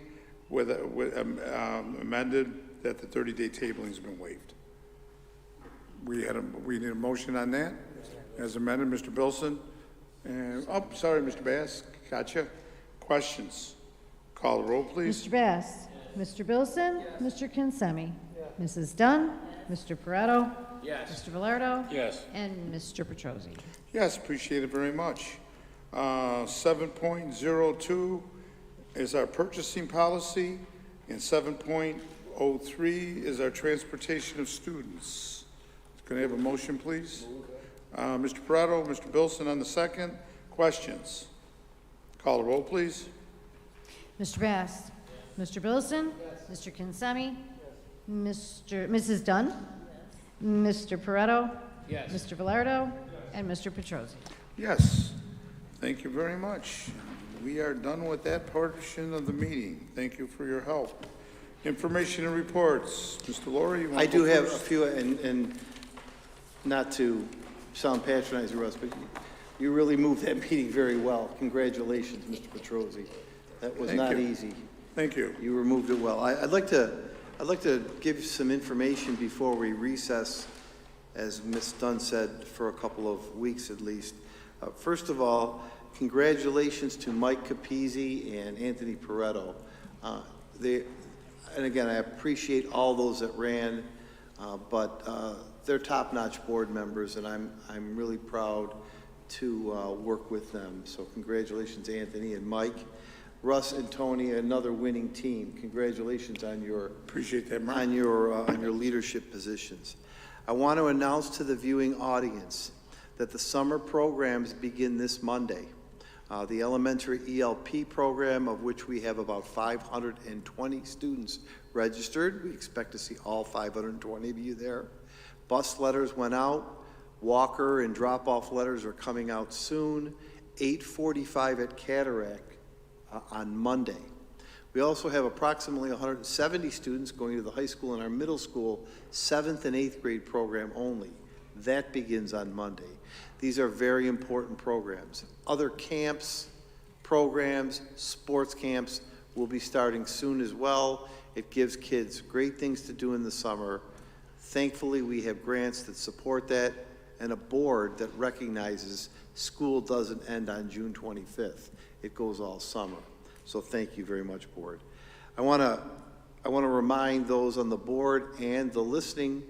with amended that the 30-day tabling has been waived. We need a motion on that as amended. Mr. Bilson, and sorry, Mr. Bass. Gotcha. Questions? Call the roll, please.
Mr. Bass. Mr. Bilson. Mr. Kinsemi. Mrs. Dunn. Mr. Pareto.
Yes.
Mr. Velardo.
Yes.
And Mr. Petrosi.
Yes, appreciate it very much. 7.02 is our purchasing policy, and 7.03 is our transportation of students. Can I have a motion, please? Mr. Pareto, Mr. Bilson on the second. Questions? Call the roll, please.
Mr. Bass. Mr. Bilson. Mr. Kinsemi. Mrs. Dunn. Mr. Pareto.
Yes.
Mr. Velardo. And Mr. Petrosi.
Yes. Thank you very much. We are done with that portion of the meeting. Thank you for your help. Information and reports. Mr. Laurie, you want
I
to
do
go
have a
first?
few, and not to sound patronizing, Russ, but you really moved that meeting very well. Congratulations, Mr. Petrosi. That was
Thank
not
you.
easy.
Thank you.
You removed it well. I'd like to give you some information before we recess, as Ms. Dunn said, for a couple of weeks at least. First of all, congratulations to Mike Capizzi and Anthony Pareto. And again, I appreciate all those that ran, but they're top-notch board members, and I'm really proud to work with them. So congratulations, Anthony and Mike. Russ and Tony, another winning team. Congratulations on your
Appreciate that, Mark.
on your leadership positions. I want to announce to the viewing audience that the summer programs begin this Monday. The elementary ELP program, of which we have about 520 students registered. We expect to see all 520 of you there. Bus letters went out. Walker and drop-off letters are coming out soon. 8:45 at Cataract on Monday. We also have approximately 170 students going to the high school and our middle school 7th and 8th grade program only. That begins on Monday. These are very important programs. Other camps, programs, sports camps will be starting soon as well. It gives kids great things to do in the summer. Thankfully, we have grants that support that and a board that recognizes school doesn't end on June 25th. It goes all summer. So thank you very much, board. I want to remind those on the board and the listening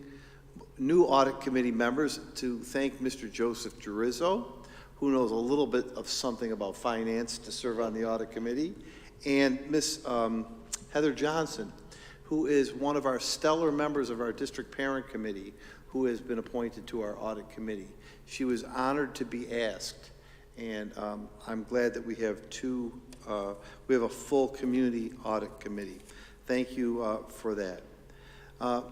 new audit committee members to thank Mr. Joseph Girizzo, who knows a little bit of something about finance to serve on the audit committee, and Miss Heather Johnson, who is one of our stellar members of our district parent committee, who has been appointed to our audit committee. She was honored to be asked, and I'm glad that we have we have a full community audit committee. Thank you for that. A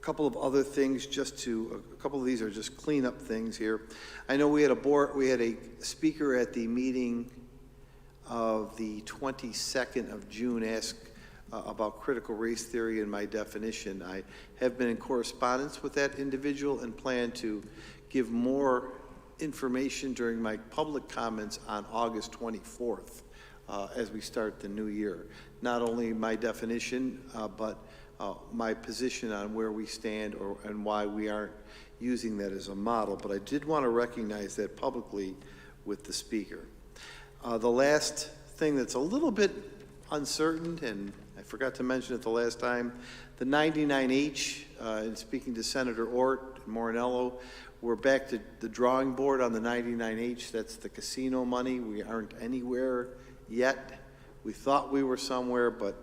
couple of other things a couple of these are just cleanup things here. I know we had a speaker at the meeting of the 22nd of June ask about critical race theory and my definition. I have been in correspondence with that individual and plan to give more information during my public comments on August 24th as we start the new year. Not only my definition, but my position on where we stand and why we aren't using that as a model. But I did want to recognize that publicly with the speaker. The last thing that's a little bit uncertain, and I forgot to mention it the last time, the 99H, in speaking to Senator Ort and Morinello, we're back to the drawing board on the 99H. That's the casino money. We aren't anywhere yet. We thought we were somewhere, but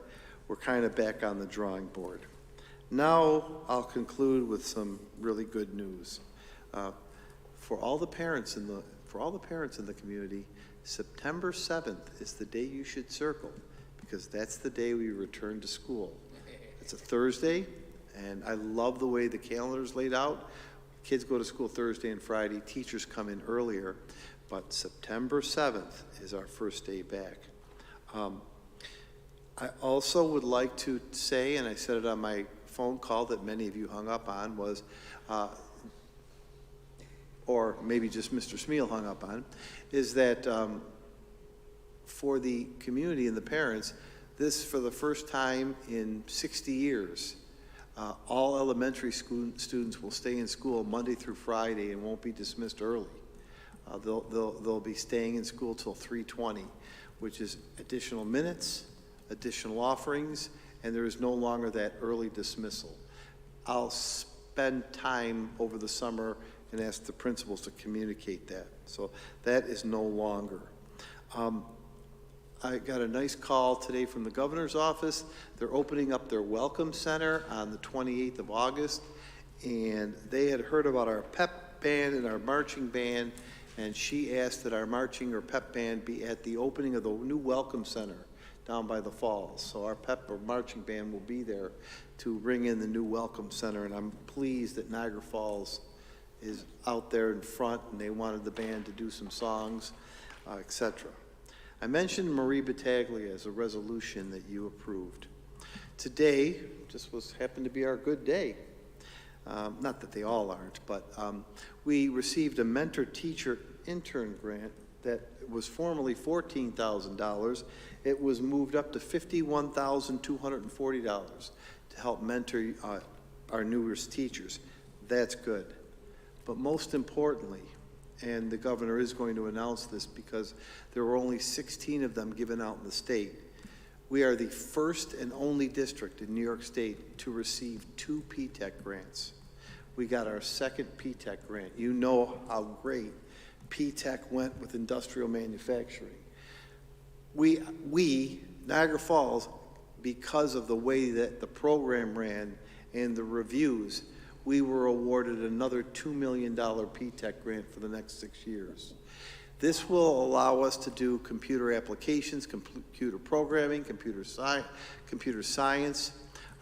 we're kind of back on the drawing board. Now I'll conclude with some really good news. For all the parents in the community, September 7th is the day you should circle, because that's the day we return to school. It's a Thursday, and I love the way the calendar is laid out. Kids go to school Thursday and Friday, teachers come in earlier, but September 7th is our first day back. I also would like to say, and I said it on my phone call that many of you hung up on, was, or maybe just Mr. Smeal hung up on, is that for the community and the parents, this, for the first time in 60 years, all elementary school students will stay in school Monday through Friday and won't be dismissed early. They'll be staying in school till 3:20, which is additional minutes, additional offerings, and there is no longer that early dismissal. I'll spend time over the summer and ask the principals to communicate that. So that is no longer. I got a nice call today from the governor's office. They're opening up their welcome center on the 28th of August, and they had heard about our pep band and our marching band, and she asked that our marching or pep band be at the opening of the new welcome center down by the falls. So our pep or marching band will be there to bring in the new welcome center, and I'm pleased that Niagara Falls is out there in front, and they wanted the band to do some songs, etc. I mentioned Marie Battaglia as a resolution that you approved. Today just happened to be our good day. Not that they all aren't, but we received a mentor teacher intern grant that was formerly $14,000. It was moved up to $51,240 to help mentor our newest teachers. That's good. But most importantly, and the governor is going to announce this because there were only 16 of them given out in the state, we are the first and only district in New York State to receive 2 P-TECH grants. We got our second P-TECH grant. You know how great P-TECH went with industrial manufacturing. We, Niagara Falls, because of the way that the program ran and the reviews, we were awarded another $2 million P-TECH grant for the next 6 years. This will allow us to do computer applications, computer programming, computer science.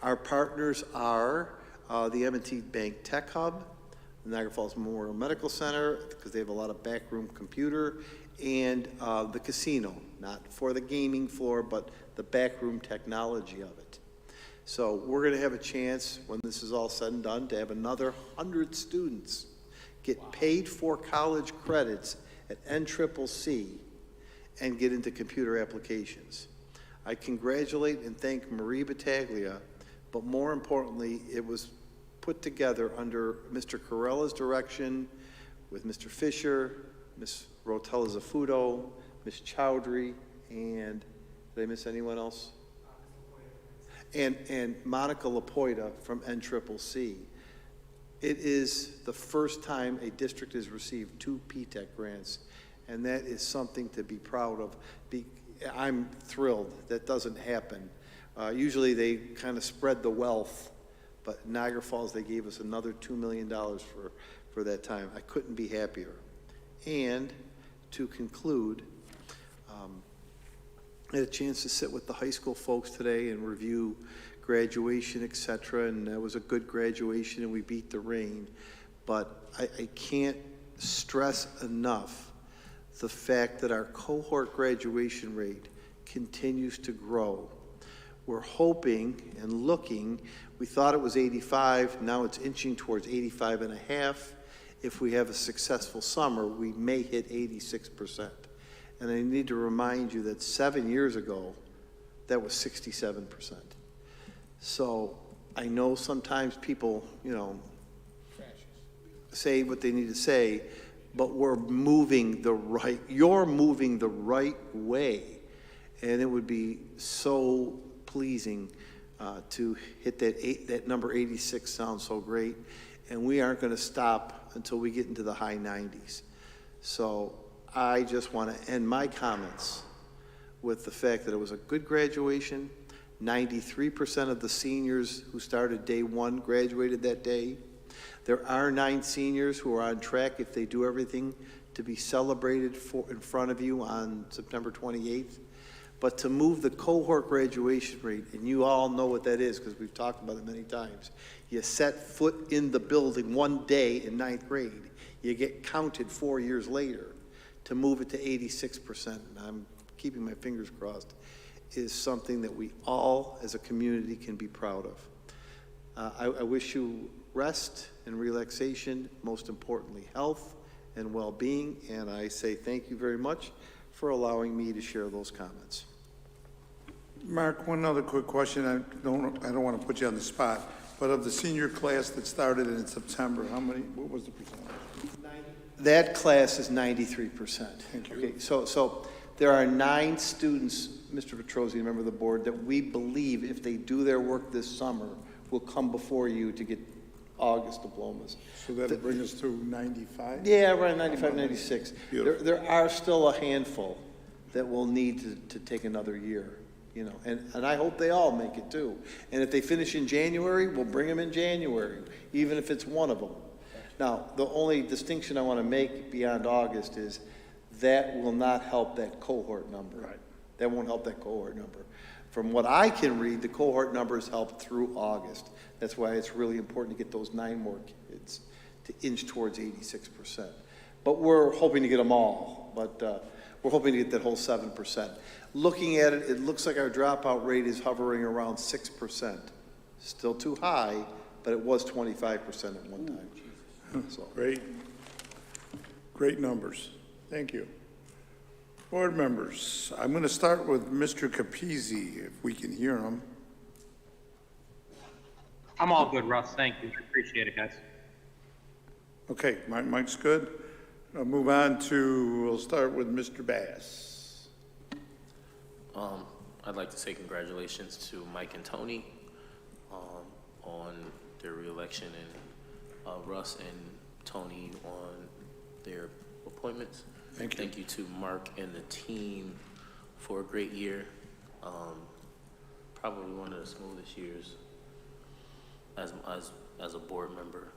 Our partners are the M&T Bank Tech Hub, the Niagara Falls Memorial Medical Center, because they have a lot of backroom computer, and the casino, not for the gaming floor, but the backroom technology of it. So we're going to have a chance, when this is all said and done, to have another 100 students get paid for college credits at NCCC and get into computer applications. I congratulate and thank Marie Battaglia, but more importantly, it was put together under Mr. Carella's direction with Mr. Fisher, Ms. Rotella Zafudo, Ms. Chowdhury, and did I miss anyone else? And Monica Lapoita from NCCC. It is the first time a district has received 2 P-TECH grants, and that is something to be proud of. I'm thrilled. That doesn't happen. Usually they kind of spread the wealth, but Niagara Falls, they gave us another $2 million for that time. I couldn't be happier. And to conclude, I had a chance to sit with the high school folks today and review graduation, et cetera, and that was a good graduation, and we beat the rain. But I can't stress enough the fact that our cohort graduation rate continues to grow. We're hoping and looking, we thought it was 85, now it's inching towards 85 and a half. If we have a successful summer, we may hit 86%. And I need to remind you that 7 years ago, that was 67%. So I know sometimes people, say what they need to say, but you're moving the right way. And it would be so pleasing to hit that number 86 sounds so great. And we aren't going to stop until we get into the high 90s. So I just want to end my comments with the fact that it was a good graduation. 93% of the seniors who started day one graduated that day. There are 9 seniors who are on track, if they do everything, to be celebrated in front of you on September 28th. But to move the cohort graduation rate, and you all know what that is because we've talked about it many times, you set foot in the building one day in 9th grade, you get counted 4 years later. To move it to 86%, and I'm keeping my fingers crossed, is something that we all as a community can be proud of. I wish you rest and relaxation, most importantly health and well-being, and I say thank you very much for allowing me to share those comments.
Mark, one other quick question. I don't want to put you on the spot, but of the senior class that started in September, what was the percentage?
That class is 93%.
Thank you.
Okay, so there are 9 students, Mr. Petrosi, member of the board, that we believe if they do their work this summer will come before you to get August diplomas.
So that'll bring us to 95?
Yeah, around 95, 96. There are still a handful that will need to take another year, and I hope they all make it too. And if they finish in January, we'll bring them in January, even if it's one of them. Now, the only distinction I want to make beyond August is that will not help that cohort number.
Right.
That won't help that cohort number. From what I can read, the cohort numbers help through August. That's why it's really important to get those 9 more kids to inch towards 86%. But we're hoping to get them all, but we're hoping to get that whole 7%. Looking at it, it looks like our dropout rate is hovering around 6%. Still too high, but it was 25% at one time. So.
Great numbers. Thank you. Board members, I'm going to start with Mr. Capizzi, if we can hear him.
I'm all good, Russ. Thank you. Appreciate it, guys.
Okay, Mike's good. We'll we'll start with Mr. Bass.
I'd like to say congratulations to Mike and Tony on their reelection, and Russ and Tony on their appointments. Thank you to Mark and the team for a great year. Probably one of the smoothest years as a board member.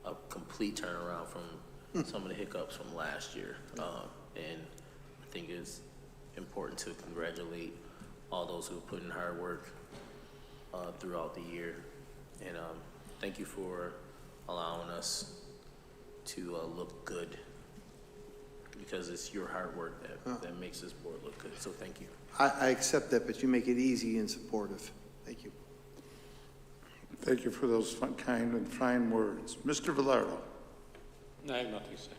A complete turnaround from some of the hiccups from last year. And I think it's important to congratulate all those who put in hard work throughout the year. And thank you for allowing us to look good, because it's your hard work that makes this board look good. So thank you.
I accept that, but you make it easy and supportive. Thank you.
Thank you for those kind and fine words. Mr. Velardo.
I have nothing to say.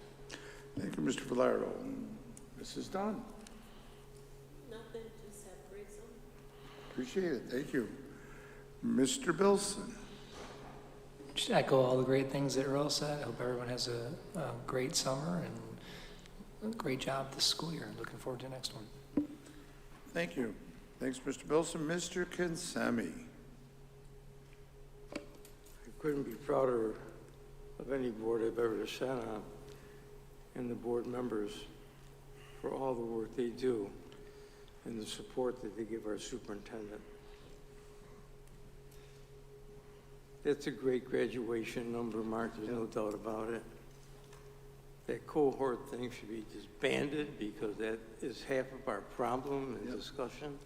Thank you, Mr. Velardo. Mrs. Dunn.
Nothing to separate them.
Appreciate it. Thank you. Mr. Bilson.
Just echo all the great things that Earl said. I hope everyone has a great summer and a great job this school year. Looking forward to the next one.
Thank you. Thanks, Mr. Bilson. Mr. Kinsemi.
I couldn't be prouder of any board I've ever sat on, and the board members for all the work they do and the support that they give our superintendent. That's a great graduation number, Mark, there's no doubt about it. That cohort thing should be disbanded because that is half of our problem and discussion.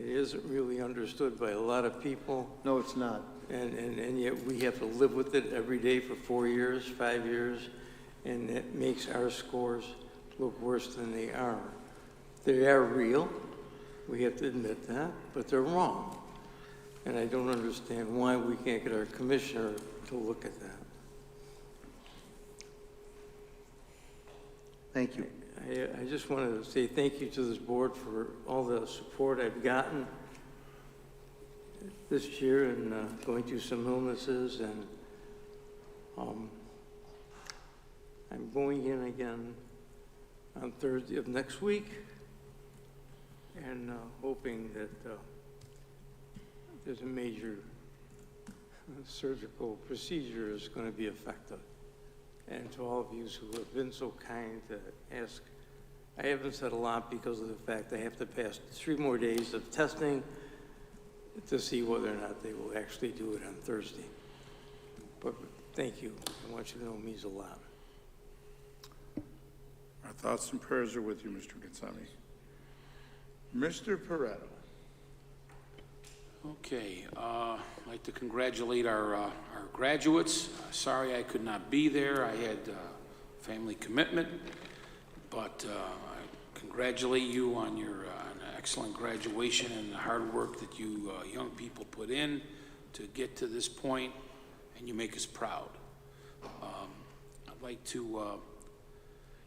It isn't really understood by a lot of people,
No, it's not.
and yet we have to live with it every day for 4 years, 5 years, and it makes our scores look worse than they are. They are real, we have to admit that, but they're wrong. And I don't understand why we can't get our commissioner to look at that.
Thank you.
I just wanted to say thank you to this board for all the support I've gotten this year and going through some illnesses, and I'm going in again on Thursday of next week, and hoping that there's a major surgical procedure is going to be effective. And to all of you who have been so kind to ask, I haven't said a lot because of the fact I have to pass 3 more days of testing to see whether or not they will actually do it on Thursday. But thank you. I want you to know it means a lot.
Our thoughts and prayers are with you, Mr. Gatsami. Mr. Pareto.
Okay, I'd like to congratulate our graduates. Sorry I could not be there. I had family commitment, but I congratulate you on your an excellent graduation and the hard work that you young people put in to get to this point, and you make us proud. I'd like to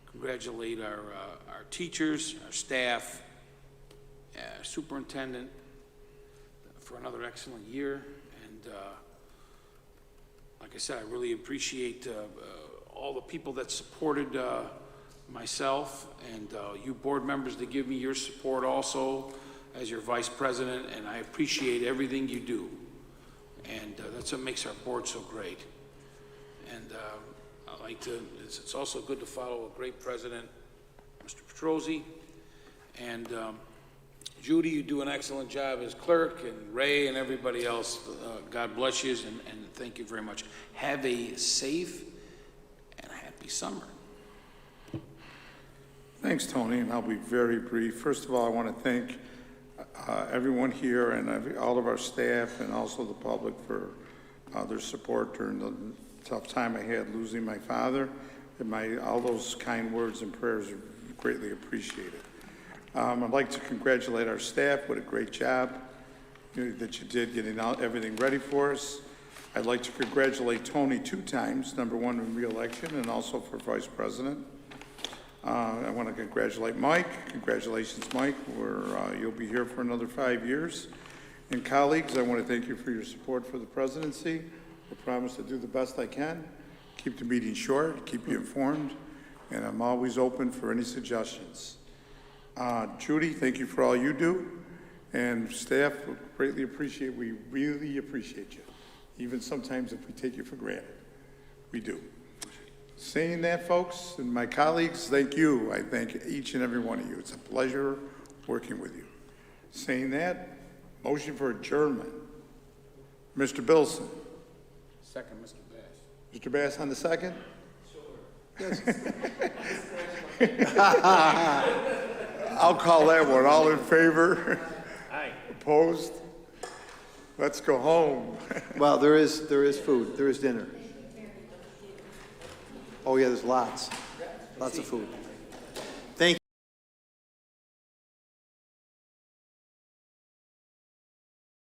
congratulate our teachers, our staff, superintendent, for another excellent year. And like I said, I really appreciate all the people that supported myself and you board members that give me your support also as your vice president, and I appreciate everything you do. And that's what makes our board so great. And I like to, it's also good to follow a great president, Mr. Petrosi, and Judy, you do an excellent job as clerk, and Ray and everybody else. God bless you, and thank you very much. Have a safe and happy summer.
Thanks, Tony, and I'll be very brief. First of all, I want to thank everyone here and all of our staff and also the public for their support during the tough time I had losing my father. And all those kind words and prayers are greatly appreciated. I'd like to congratulate our staff. What a great job that you did getting everything ready for us. I'd like to congratulate Tony 2 times, number 1 in re-election and also for vice president. I want to congratulate Mike. Congratulations, Mike. You'll be here for another 5 years. And colleagues, I want to thank you for your support for the presidency. I promise to do the best I can, keep the meeting short, keep you informed, and I'm always open for any suggestions. Judy, thank you for all you do, and staff, greatly appreciate. We really appreciate you, even sometimes if we take you for granted. We do. Saying that, folks, and my colleagues, thank you. I thank each and every one of you. It's a pleasure working with you. Saying that, motion for adjournment. Mr. Bilson.
Second, Mr. Bass.
Mr. Bass on the second? Sure. Yes. I'll call that one. All in favor?
Aye.
Opposed? Let's go home.
Well, there is food. There is dinner. Oh, yeah, there's lots of food.